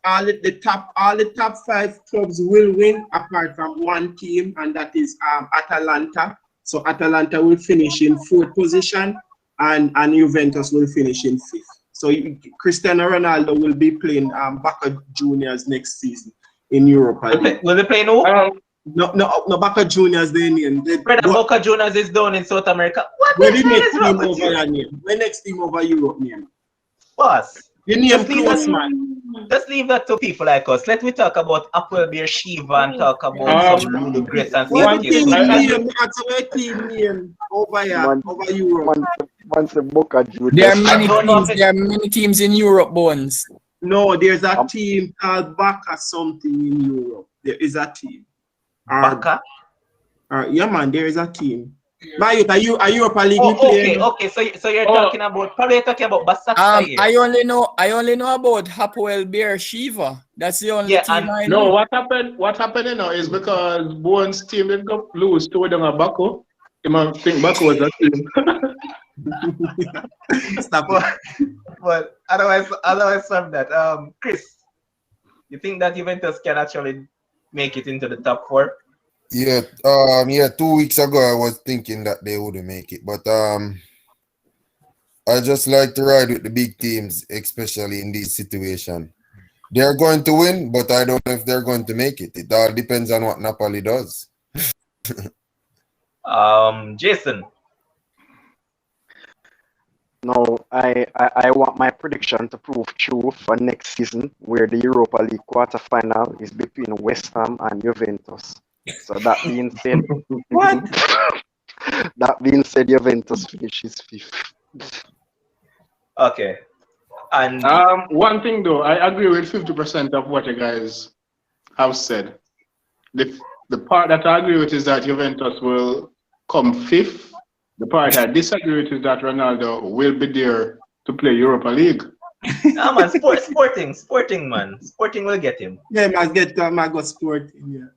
all the top 5 clubs will win apart from one team, and that is Atalanta. So Atalanta will finish in 4th position, and Juventus will finish in 5th. So Cristiano Ronaldo will be playing Boca Juniors next season in Europa. Will they play who? No, Boca Juniors they name. Boca Juniors is down in South America. What Where the the hell next is wrong team with over you? your name? Where next team over Europe name? Boss. The name close, man. Just leave that to people like us. Let me talk about Apple Beer Shiva and talk about some Lulu Grace and What see team if name? That's a team name over here, over Europe. Once the Boca Juniors. There are many teams in Europe, Bones. No, there's a team called Baka something in Europe. There is a team. Baka? Yeah, man, there is a team. Mayut, are you Europa League player? Okay. So you're talking about Basakta here. I only know about Hapoel Beer Shiva. That's the only team I know. No, what happened now is because Bones team didn't go lose to them at Baku. You might think Baku was a team. Stop. But otherwise from that, Chris, you think that Juventus can actually make it into the top 4? Yeah, 2 weeks ago I was thinking that they wouldn't make it, but I just like to ride with the big teams, especially in this situation. They're going to win, but I don't know if they're going to make it. It all depends on what Napoli does. Jason. No, I want my prediction to prove true for next season, where the Europa League quarterfinal is between West Ham and Juventus. So that being said, What? That being said, Juventus finishes 5th. Okay. And one thing though, I agree with 50% of what you guys have said. The part that I agree with is that Juventus will come 5th. The part I disagree with is that Ronaldo will be there to play Europa League. No man, sporting man. Sporting will get him. Yeah, I go Sporting, yeah.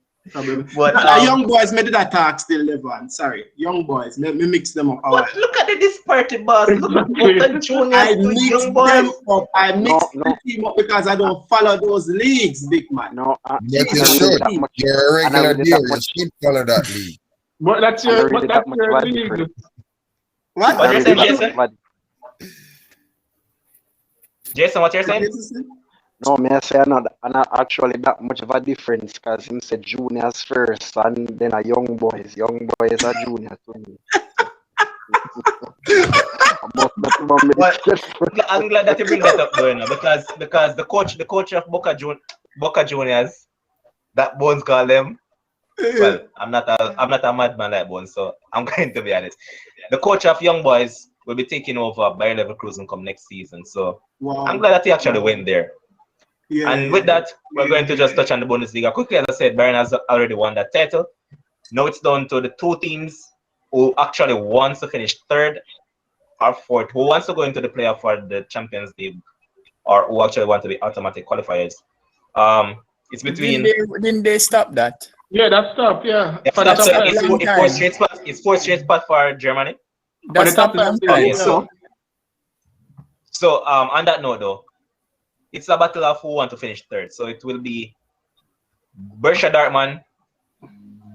But young boys made that talk still live on. Sorry, young boys. Let me mix them up. But look at the disparity, boss. Look at Boca Juniors. I mix them up. I mix the team up because I don't follow those leagues, big man. No, but you should. You're a regular deal. You should follow that league. But that's your league. What you're saying, Jason? Jason, what you're saying? No, may I say I'm not actually that much of a difference because him said juniors first and then a young boys. Young boys are juniors to me. I'm glad that you bring that up, though, because the coach of Boca Juniors, that Bones call them. Well, I'm not a madman like Bones, so I'm going to be honest. The coach of Young Boys will be taking over Bayer Leverkusen come next season, so wow. I'm glad that he actually went there. Yeah, and with that, we're going to just touch on the Bundesliga quickly. As I said, Bayern has already won that title. Now it's down to the 2 teams who actually wants to finish 3rd or 4th, who wants to go into the playoff for the Champions League, or who actually want to be automatic qualifiers. It's between. Didn't they stop that? Yeah, that stopped. Yeah. It's 4 straight spot for Germany. That's top long time. So on that note though, it's a battle of who want to finish 3rd. So it will be Borussia Dortmund.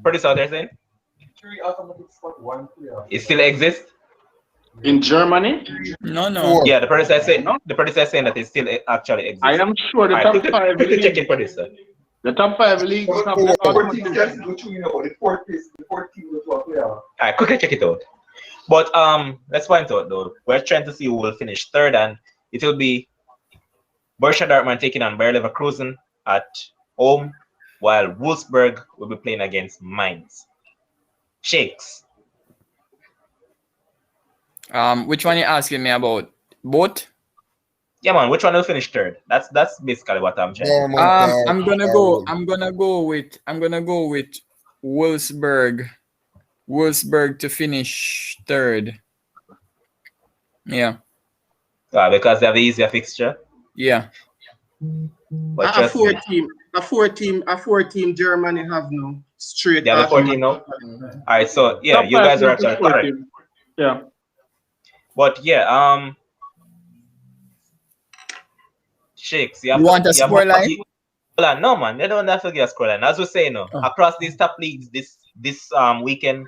Producer, they're saying? It still exists? In Germany? No. Yeah, the producer is saying that it still actually exists. I am sure the top 5 leagues. Check it, producer. The top 5 leagues have the 4th team will go to a playoff. Alright, quickly check it out. But let's find out though. We're trying to see who will finish 3rd, and it will be Borussia Dortmund taking on Bayer Leverkusen at home, while Wolfsburg will be playing against Mainz. Shakes. Which one are you asking me about? Both? Yeah, man. Which one will finish 3rd? That's basically what I'm trying. I'm gonna go with Wolfsburg. Wolfsburg to finish 3rd. Yeah. Because they have the easier fixture. Yeah. But a 4 team Germany have no straight. They have a 4 team now. All right, so yeah, you guys are actually correct. Yeah. But yeah, Shakes, you want a score line? Well, no, man, they don't have to give a scoreline. As we say, no, across these top leagues this weekend,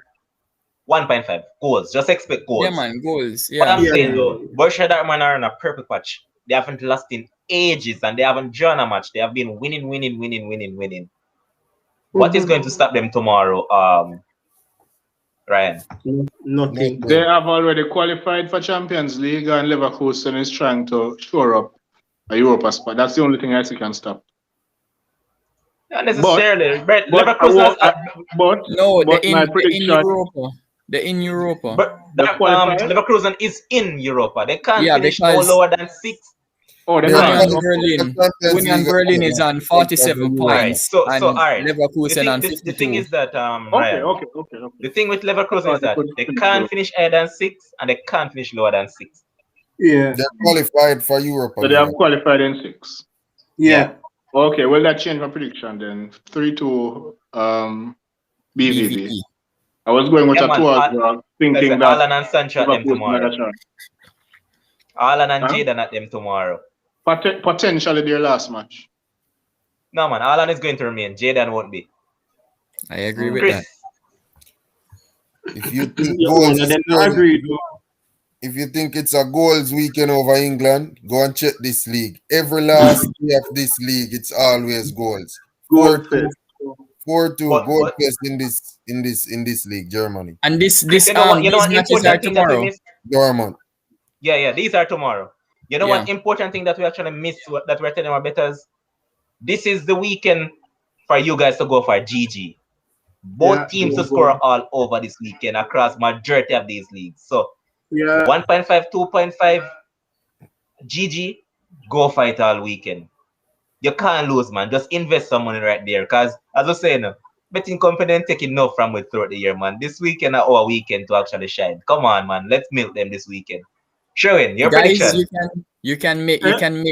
1.5 goals. Just expect goals. Yeah, man, goals. But I'm Yeah. saying though, Borussia Dortmund are on a purple patch. They haven't lost in ages, and they haven't drawn a match. They have been winning. What is going to stop them tomorrow, Ryan? Nothing. They have already qualified for Champions League, and Leverkusen is trying to shore up a Europa spot. That's the only thing I see can stop. Not necessarily. But But my prediction. They're in Europa. But Leverkusen is in Europa. They can't finish no because lower than 6. Oh, they're Union Berlin is on 47 points. Right. So all right. Leverkusen on 52. The thing is that okay. The thing with Leverkusen is that they can't finish higher than 6 and they can't finish lower than 6. Yeah. They're qualified for Europe. So they have qualified in 6. Yeah. Okay, well that changed my prediction then. 3-2 BVB. I was going with a 2 as well, thinking that Alan and Sancho at them tomorrow. Alan and Jaden at them tomorrow. Potentially their last match. No man, Alan is going to remain. Jaden won't be. I agree with Chris. that. If you think goals if you think it's a goals weekend over England, go and check this league. Every last day of this league, it's always goals. 4-2 goal fest in this league, Germany. And these you know what matches are tomorrow. Dortmund. Yeah, these are tomorrow. You know what important thing that we actually missed that we're telling our bettors? This is the weekend for you guys to go for GG. Both teams to score all over this weekend across majority of these leagues. So 1.5, 2.5 GG, go for it all weekend. You can't lose, man. Just invest some money right there. Because as I was saying, betting company ain't taking enough from it throughout the year, man. This weekend are our weekend to actually shine. Come on, man. Let's milk them this weekend. Showing your prediction. You can make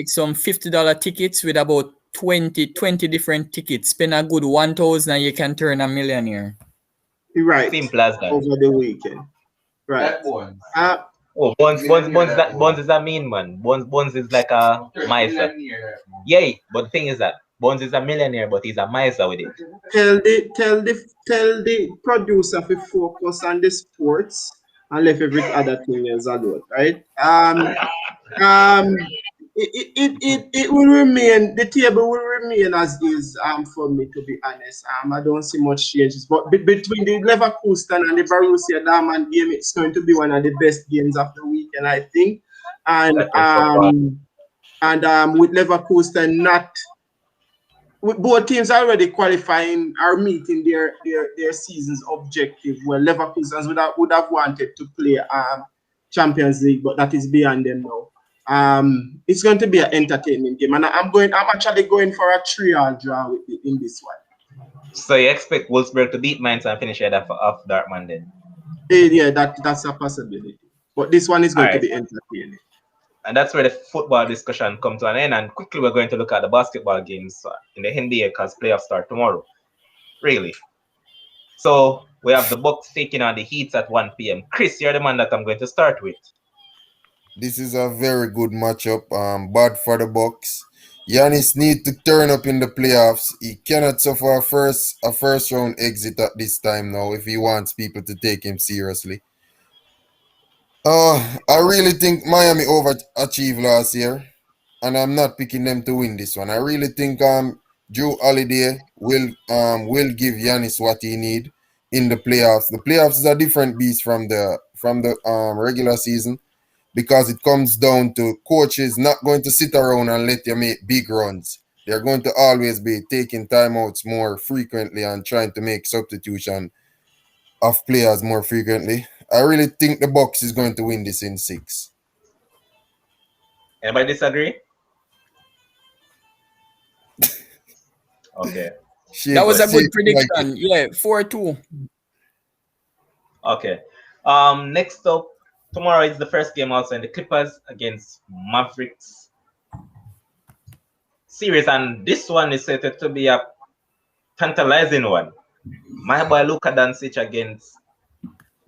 some $50 tickets with about 20 different tickets. Spend a good 1,000 and you can turn a millionaire. Right. Simple as that. Over the weekend. Right. Bonds is a mean man. Bonds is like a miser. Yeah, but the thing is that Bonds is a millionaire, but he's a miser with it. Tell the producer to focus on the sports and leave every other thing else alone, right? It will remain, the table will remain as is, for me, to be honest. I don't see much changes. But between the Leverkusen and the Borussia Dortmund game, it's going to be one of the best games of the weekend, I think. And with Leverkusen with both teams already qualifying are meeting their season's objective. Well, Leverkusen would have wanted to play Champions League, but that is beyond them now. It's going to be an entertaining game, and I'm actually going for a 3-all draw in this one. So you expect Wolfsburg to beat Mainz and finish ahead of Dortmund then? Yeah, that's a possibility. But this one is going to be entertaining. And that's where the football discussion comes to an end. And quickly, we're going to look at the basketball games in the NBA because playoffs start tomorrow. Really. So we have the Bucks taking on the Heat at 1 p.m. Chris, you're the man that I'm going to start with. This is a very good matchup. Bad for the Bucks. Giannis needs to turn up in the playoffs. He cannot suffer a first round exit at this time now if he wants people to take him seriously. I really think Miami overachieved last year, and I'm not picking them to win this one. I really think Drew Holiday will give Giannis what he need in the playoffs. The playoffs is a different beast from the regular season because it comes down to coaches not going to sit around and let you make big runs. They're going to always be taking timeouts more frequently and trying to make substitution of players more frequently. I really think the Bucks is going to win this in 6. Anybody disagree? Okay. That was a good prediction. Yeah, 4-2. Okay. Next up, tomorrow is the first game also in the Clippers against Mavericks series, and this one is set to be a tantalizing one. My boy Luka Doncic against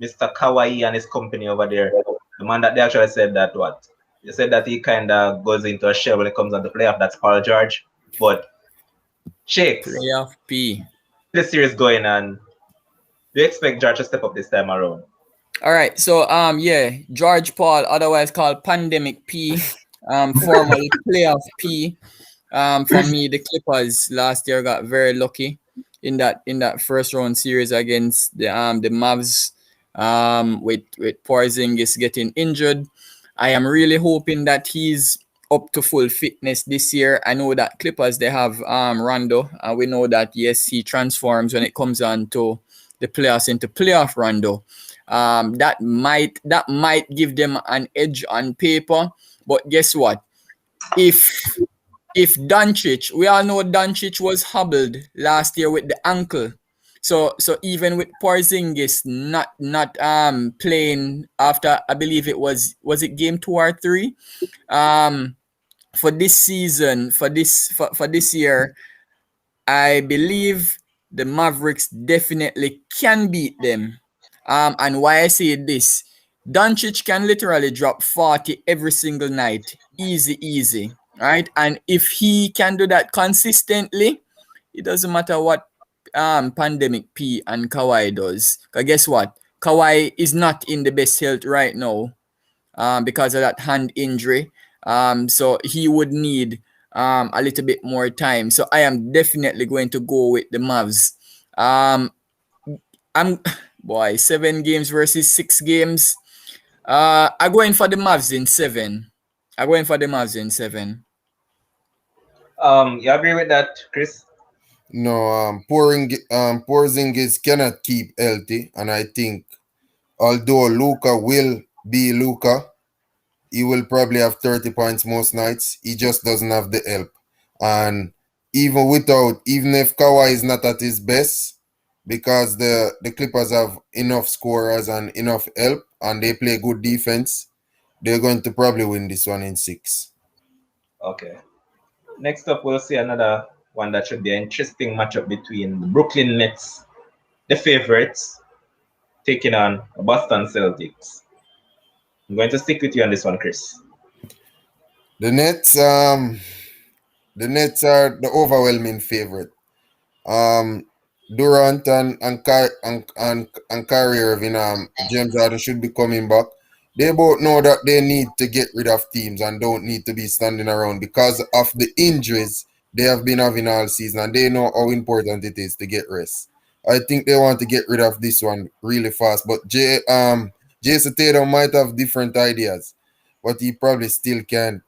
Mr. Kawhi and his company over there. The man that they actually said that they said that he kind of goes into a shell when it comes on the playoff. That's Paul George. But Shakes, Playoff P. the series going on. Do you expect George to step up this time around? All right, so yeah, George Paul, otherwise called Pandemic P, formerly Playoff P. For me, the Clippers last year got very lucky in that first round series against the Mavs, with Porzingis getting injured. I am really hoping that he's up to full fitness this year. I know that Clippers, they have Rondo, and we know that yes, he transforms when it comes on to the playoffs into playoff Rondo. That might give them an edge on paper, but guess what? If Doncic, we all know Doncic was hobbled last year with the ankle. So even with Porzingis not playing after, I believe was it game 2 or 3? For this season, for this year, I believe the Mavericks definitely can beat them. And why I say this, Doncic can literally drop 40 every single night. Easy. Right? And if he can do that consistently, it doesn't matter what Pandemic P and Kawhi does. Because guess what? Kawhi is not in the best health right now because of that hand injury. So he would need a little bit more time. So I am definitely going to go with the Mavs. I'm 7 games versus 6 games. I'm going for the Mavs in 7. You agree with that, Chris? No, Porzingis cannot keep healthy, and I think although Luka will be Luka, he will probably have 30 points most nights. He just doesn't have the help. And even if Kawhi is not at his best, because the Clippers have enough scorers and enough help, and they play good defense, they're going to probably win this one in 6. Okay. Next up, we'll see another one that should be an interesting matchup between the Brooklyn Nets, the favorites, taking on Boston Celtics. I'm going to stick with you on this one, Chris. The Nets are the overwhelming favorite. Durant and Kyrie Irving, James Harden should be coming back. They both know that they need to get rid of teams and don't need to be standing around because of the injuries they have been having all season, and they know how important it is to get rest. I think they want to get rid of this one really fast, but Jason Tatum might have different ideas, but he probably still can't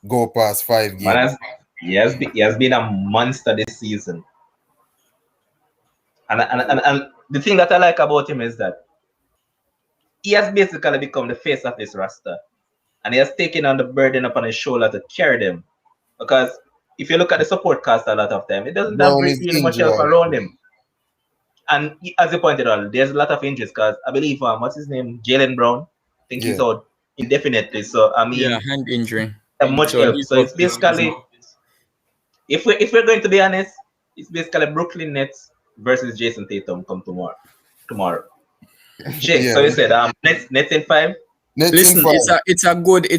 go past 5 games. He has been a monster this season. And the thing that I like about him is that he has basically become the face of this roster. And he has taken on the burden upon his shoulder to carry them. Because if you look at the support cast a lot of time, it doesn't have really much help around him. And as you pointed out, there's a lot of injuries because I believe, what's his name? Jaylen Brown. I think he's out indefinitely. So, I mean, hand injury. Much help. So it's basically, if we're going to be honest, it's basically Brooklyn Nets versus Jason Tatum come tomorrow. Jake, so you said Nets in 5. Listen, it's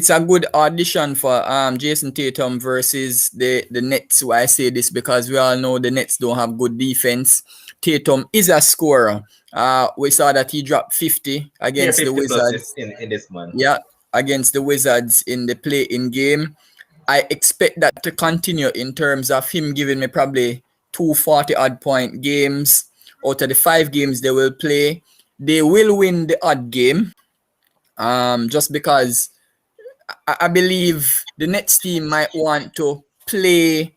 a good audition for Jason Tatum versus the Nets. Why I say this, because we all know the Nets don't have good defense. Tatum is a scorer. We saw that he dropped 50 against 50 the Wizards in this month. Yeah, against the Wizards in the play-in game. I expect that to continue in terms of him giving me probably 240-odd point games. Out of the 5 games they will play, they will win the odd game. Just because I believe the Nets team might want to play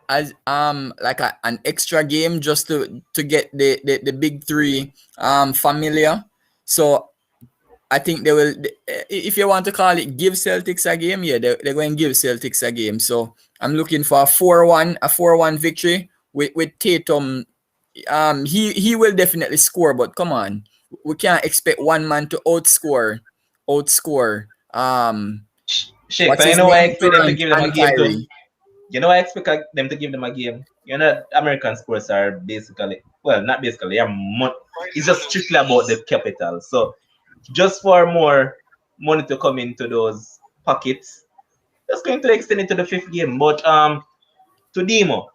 as like an extra game just to get the big 3 familiar. So I think they will, if you want to call it give Celtics a game, they're going to give Celtics a game. So I'm looking for a 4-1 victory with Tatum. He will definitely score, but come on, we can't expect one man to outscore. Shit, I know I expect them to give them a game too. You know, I expect them to give them a game. You know, American sports are basically, well, not basically, it's just strictly about the capital. So just for more money to come into those pockets, that's going to extend into the 5th game. But To Demo.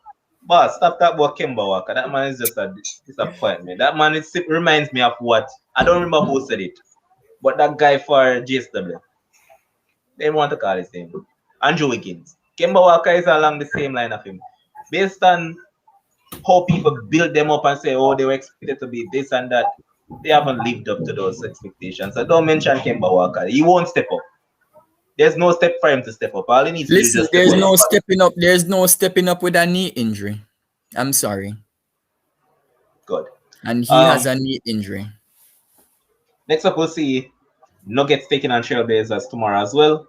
Boss, stop that about Kemba Walker. That man is just a disappointment. That man reminds me of what? I don't remember who said it. But that guy for GSW. They want to call his name. Andrew Wiggins. Kemba Walker is along the same line of him. Based on how people build them up and say, oh, they were expected to be this and that, they haven't lived up to those expectations. So don't mention Kemba Walker. He won't step up. There's no step for him to step up. All he needs to do is just there's no stepping up. There's no stepping up with a knee injury. I'm sorry. Good. And he has a knee injury. Next up, we'll see Nuggets taking on Trailblazers tomorrow as well.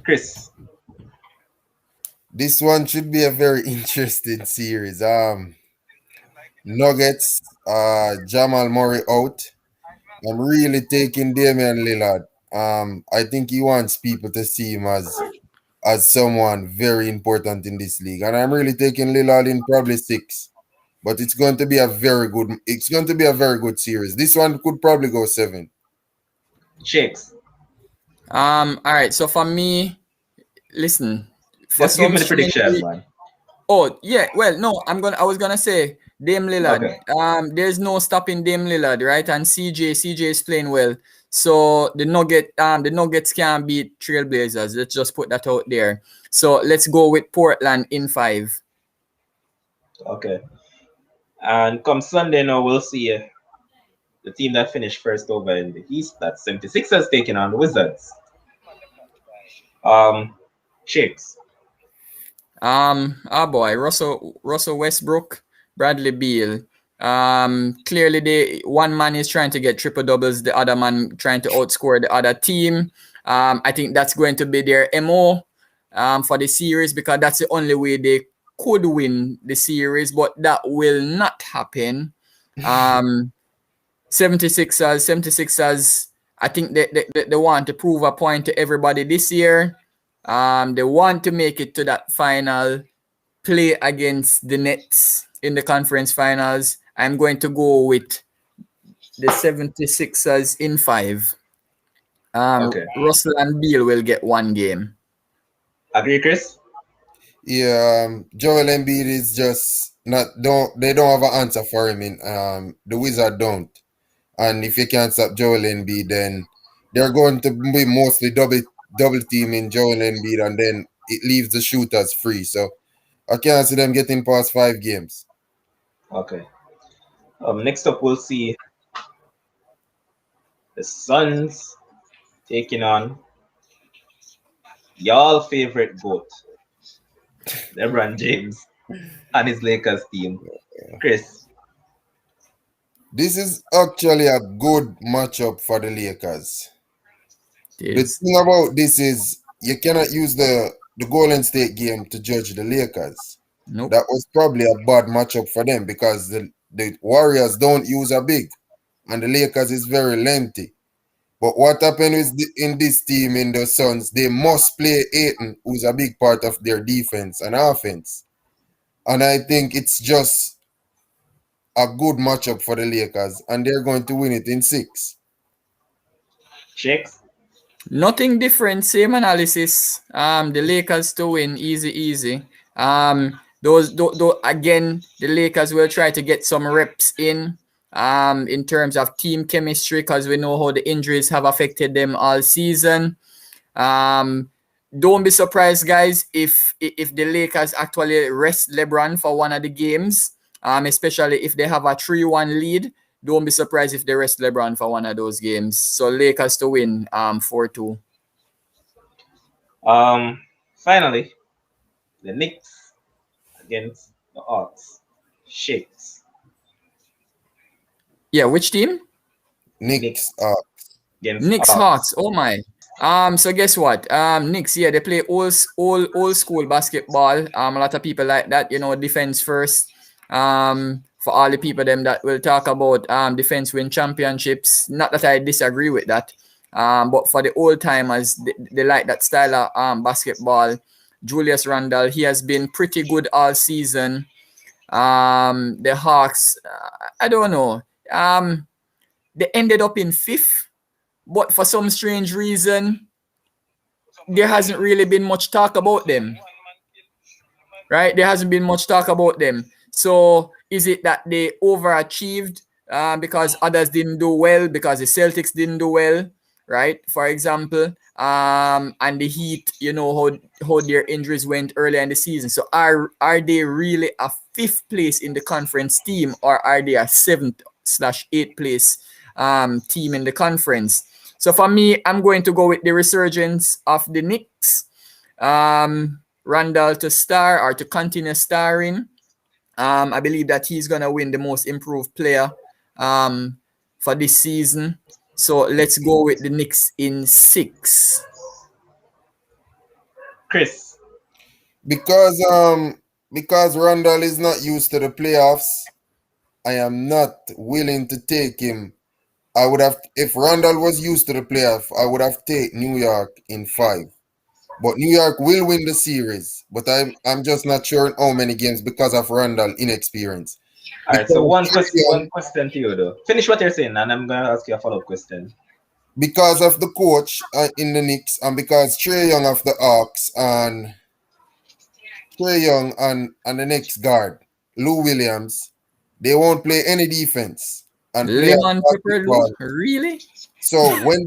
Chris. This one should be a very interesting series. Nuggets, Jamal Murray out. I'm really taking Damian Lillard. I think he wants people to see him as someone very important in this league. And I'm really taking Lillard in probably 6. But it's going to be a very good series. This one could probably go 7. Shakes. All right. So for me, listen. Just give me the predictions, man. Oh, yeah. Well, no, I was gonna say Dame Lillard. Okay. There's no stopping Dame Lillard, right? And CJ is playing well. So the Nuggets can't beat Trailblazers. Let's just put that out there. So let's go with Portland in 5. Okay. And come Sunday now, we'll see the team that finished first over in the East. That's 76ers taking on the Wizards. Shakes. Russell Westbrook, Bradley Beal. Clearly one man is trying to get triple doubles, the other man trying to outscore the other team. I think that's going to be their MO for the series, because that's the only way they could win the series, but that will not happen. 76ers, I think they want to prove a point to everybody this year. They want to make it to that final, play against the Nets in the conference finals. I'm going to go with the 76ers in 5. Okay. Russell and Beal will get 1 game. Agree, Chris? Yeah, Joel Embiid is just they don't have an answer for him. The Wizards don't. And if you can't stop Joel Embiid, then they're going to be mostly double teaming Joel Embiid, and then it leaves the shooters free. So I can't see them getting past 5 games. Okay. Next up, we'll see the Suns taking on y'all favorite GOAT, LeBron James, and his Lakers team. Chris. This is actually a good matchup for the Lakers. The thing about this is you cannot use the Golden State game to judge the Lakers. Nope. That was probably a bad matchup for them, because the Warriors don't use a big, and the Lakers is very lengthy. But what happened is in this team, in the Suns, they must play Ayton, who's a big part of their defense and offense. And I think it's just a good matchup for the Lakers, and they're going to win it in 6. Shakes? Nothing different, same analysis. The Lakers to win, easy. Those again, the Lakers will try to get some reps in terms of team chemistry, because we know how the injuries have affected them all season. Don't be surprised, guys, if the Lakers actually rest LeBron for one of the games, especially if they have a 3-1 lead. Don't be surprised if they rest LeBron for one of those games. So Lakers to win 4-2. Finally, the Knicks against the Hawks. Shakes. Yeah, which team? Knicks. Knicks Hawks. Oh my. So guess what? Knicks, yeah, they play old school basketball. A lot of people like that, defense first. For all the people them that will talk about defense win championships. Not that I disagree with that. But for the old timers, they like that style of basketball. Julius Randle, he has been pretty good all season. The Hawks, I don't know. They ended up in 5th, but for some strange reason, there hasn't really been much talk about them. right? There hasn't been much talk about them. So is it that they overachieved because others didn't do well, because the Celtics didn't do well, right? For example, and the Heat, you know how their injuries went earlier in the season. So are they really a 5th place in the conference team, or are they a 7th/8th place team in the conference? So for me, I'm going to go with the resurgence of the Knicks. Randall to star or to continue starring. I believe that he's gonna win the most improved player for this season. So let's go with the Knicks in 6. Chris. Because Randall is not used to the playoffs, I am not willing to take him. I would have, if Randall was used to the playoff, I would have taken New York in 5. But New York will win the series. But I'm just not sure in how many games because of Randall inexperience. All right, so one question to you though. Finish what you're saying, and I'm gonna ask you a follow-up question. Because of the coach in the Knicks, and because Trae Young of the Hawks, and Trae Young and the next guard, Lou Williams, they won't play any defense and play Lemon pepper, really? So when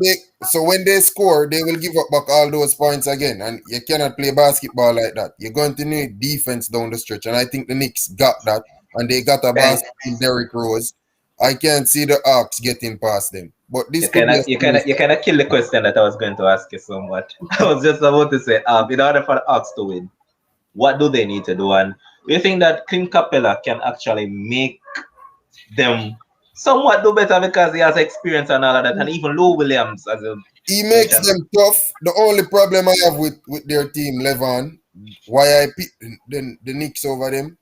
they score, they will give up back all those points again, and you cannot play basketball like that. You're going to need defense down the stretch, and I think the Knicks got that, and they got a basket in Derrick Rose. I can't see the Hawks getting past them. But this you kind of kill the question that I was going to ask you somewhat. I was just about to say, in order for the Hawks to win, what do they need to do? And do you think that Clint Capella can actually make them somewhat do better because he has experience and all of that, and even Lou Williams he makes them tough. The only problem I have with their team, Levon, why I pick the Knicks over them,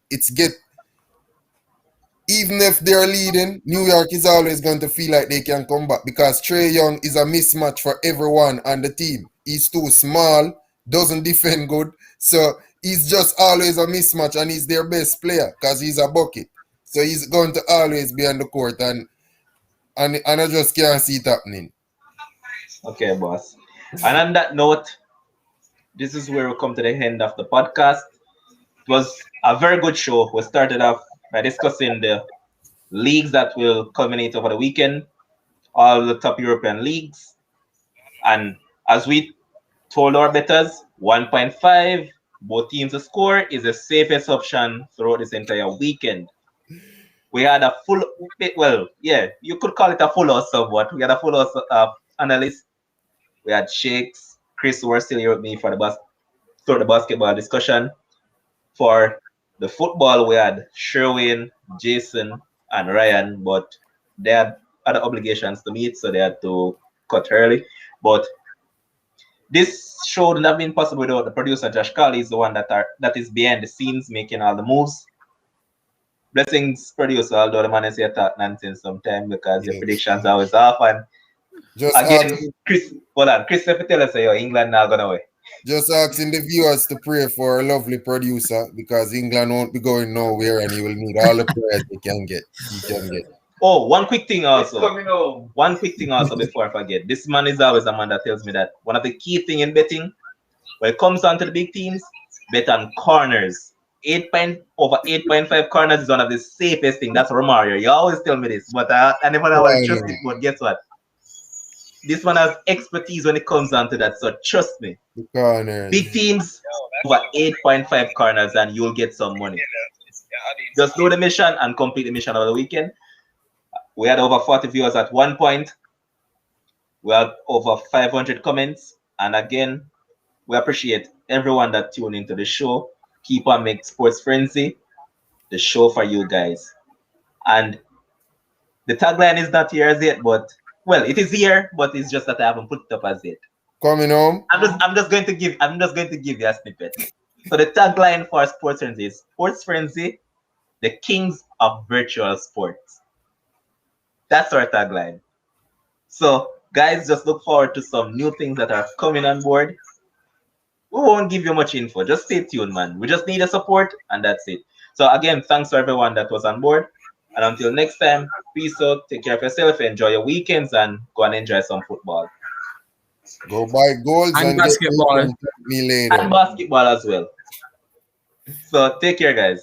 even if they're leading, New York is always going to feel like they can come back because Trae Young is a mismatch for everyone on the team. He's too small, doesn't defend good, so he's just always a mismatch, and he's their best player because he's a bucket. So he's going to always be on the court, and I just can't see it happening. Okay, boss. And on that note, this is where we come to the end of the podcast. It was a very good show. We started off by discussing the leagues that will culminate over the weekend, all the top European leagues. And as we told our bettors, 1.5, both teams to score is the safest option throughout this entire weekend. We had a full, well, yeah, you could call it a full house somewhat. We had a full house of analysts. We had Shakes, Chris, who were still here with me for the basketball discussion. For the football, we had Sherwin, Jason, and Ryan, but they had other obligations to meet, so they had to cut early. But this show wouldn't have been possible without the producer, Josh Colley, is the one that is behind the scenes making all the moves. Blessings, producer, although the man is here talk nonsense sometimes because your predictions are always off. And just again, Chris, if you tell us, England now gonna win. Just asking the viewers to pray for a lovely producer because England won't be going nowhere and he will need all the prayers he can get. Oh, one quick thing also. One quick thing also before I forget. This man is always a man that tells me that one of the key things in betting, when it comes down to the big teams, bet on corners. Over 8.5 corners is one of the safest things. That's Romario. You always tell me this, but I never know I trust it. But guess what? This one has expertise when it comes down to that. So trust me. Big teams over 8.5 corners and you'll get some money. Just do the mission and complete the mission over the weekend. We had over 40 viewers at one point. We had over 500 comments. And again, we appreciate everyone that tuned into the show. Keep on making Sports Frenzzyy the show for you guys. And the tagline is not here as yet, but well, it is here, but it's just that I haven't put it up as yet. Coming home. I'm just going to give you a snippet. So the tagline for Sports Frenzzyy is Sports Frenzzyy, the kings of virtual sports. That's our tagline. So guys, just look forward to some new things that are coming on board. We won't give you much info. Just stay tuned, man. We just need your support, and that's it. So again, thanks to everyone that was on board. And until next time, peace out. Take care of yourself. Enjoy your weekends, and go and enjoy some football. Go buy goals and basketball. Me later. And basketball as well. So take care, guys.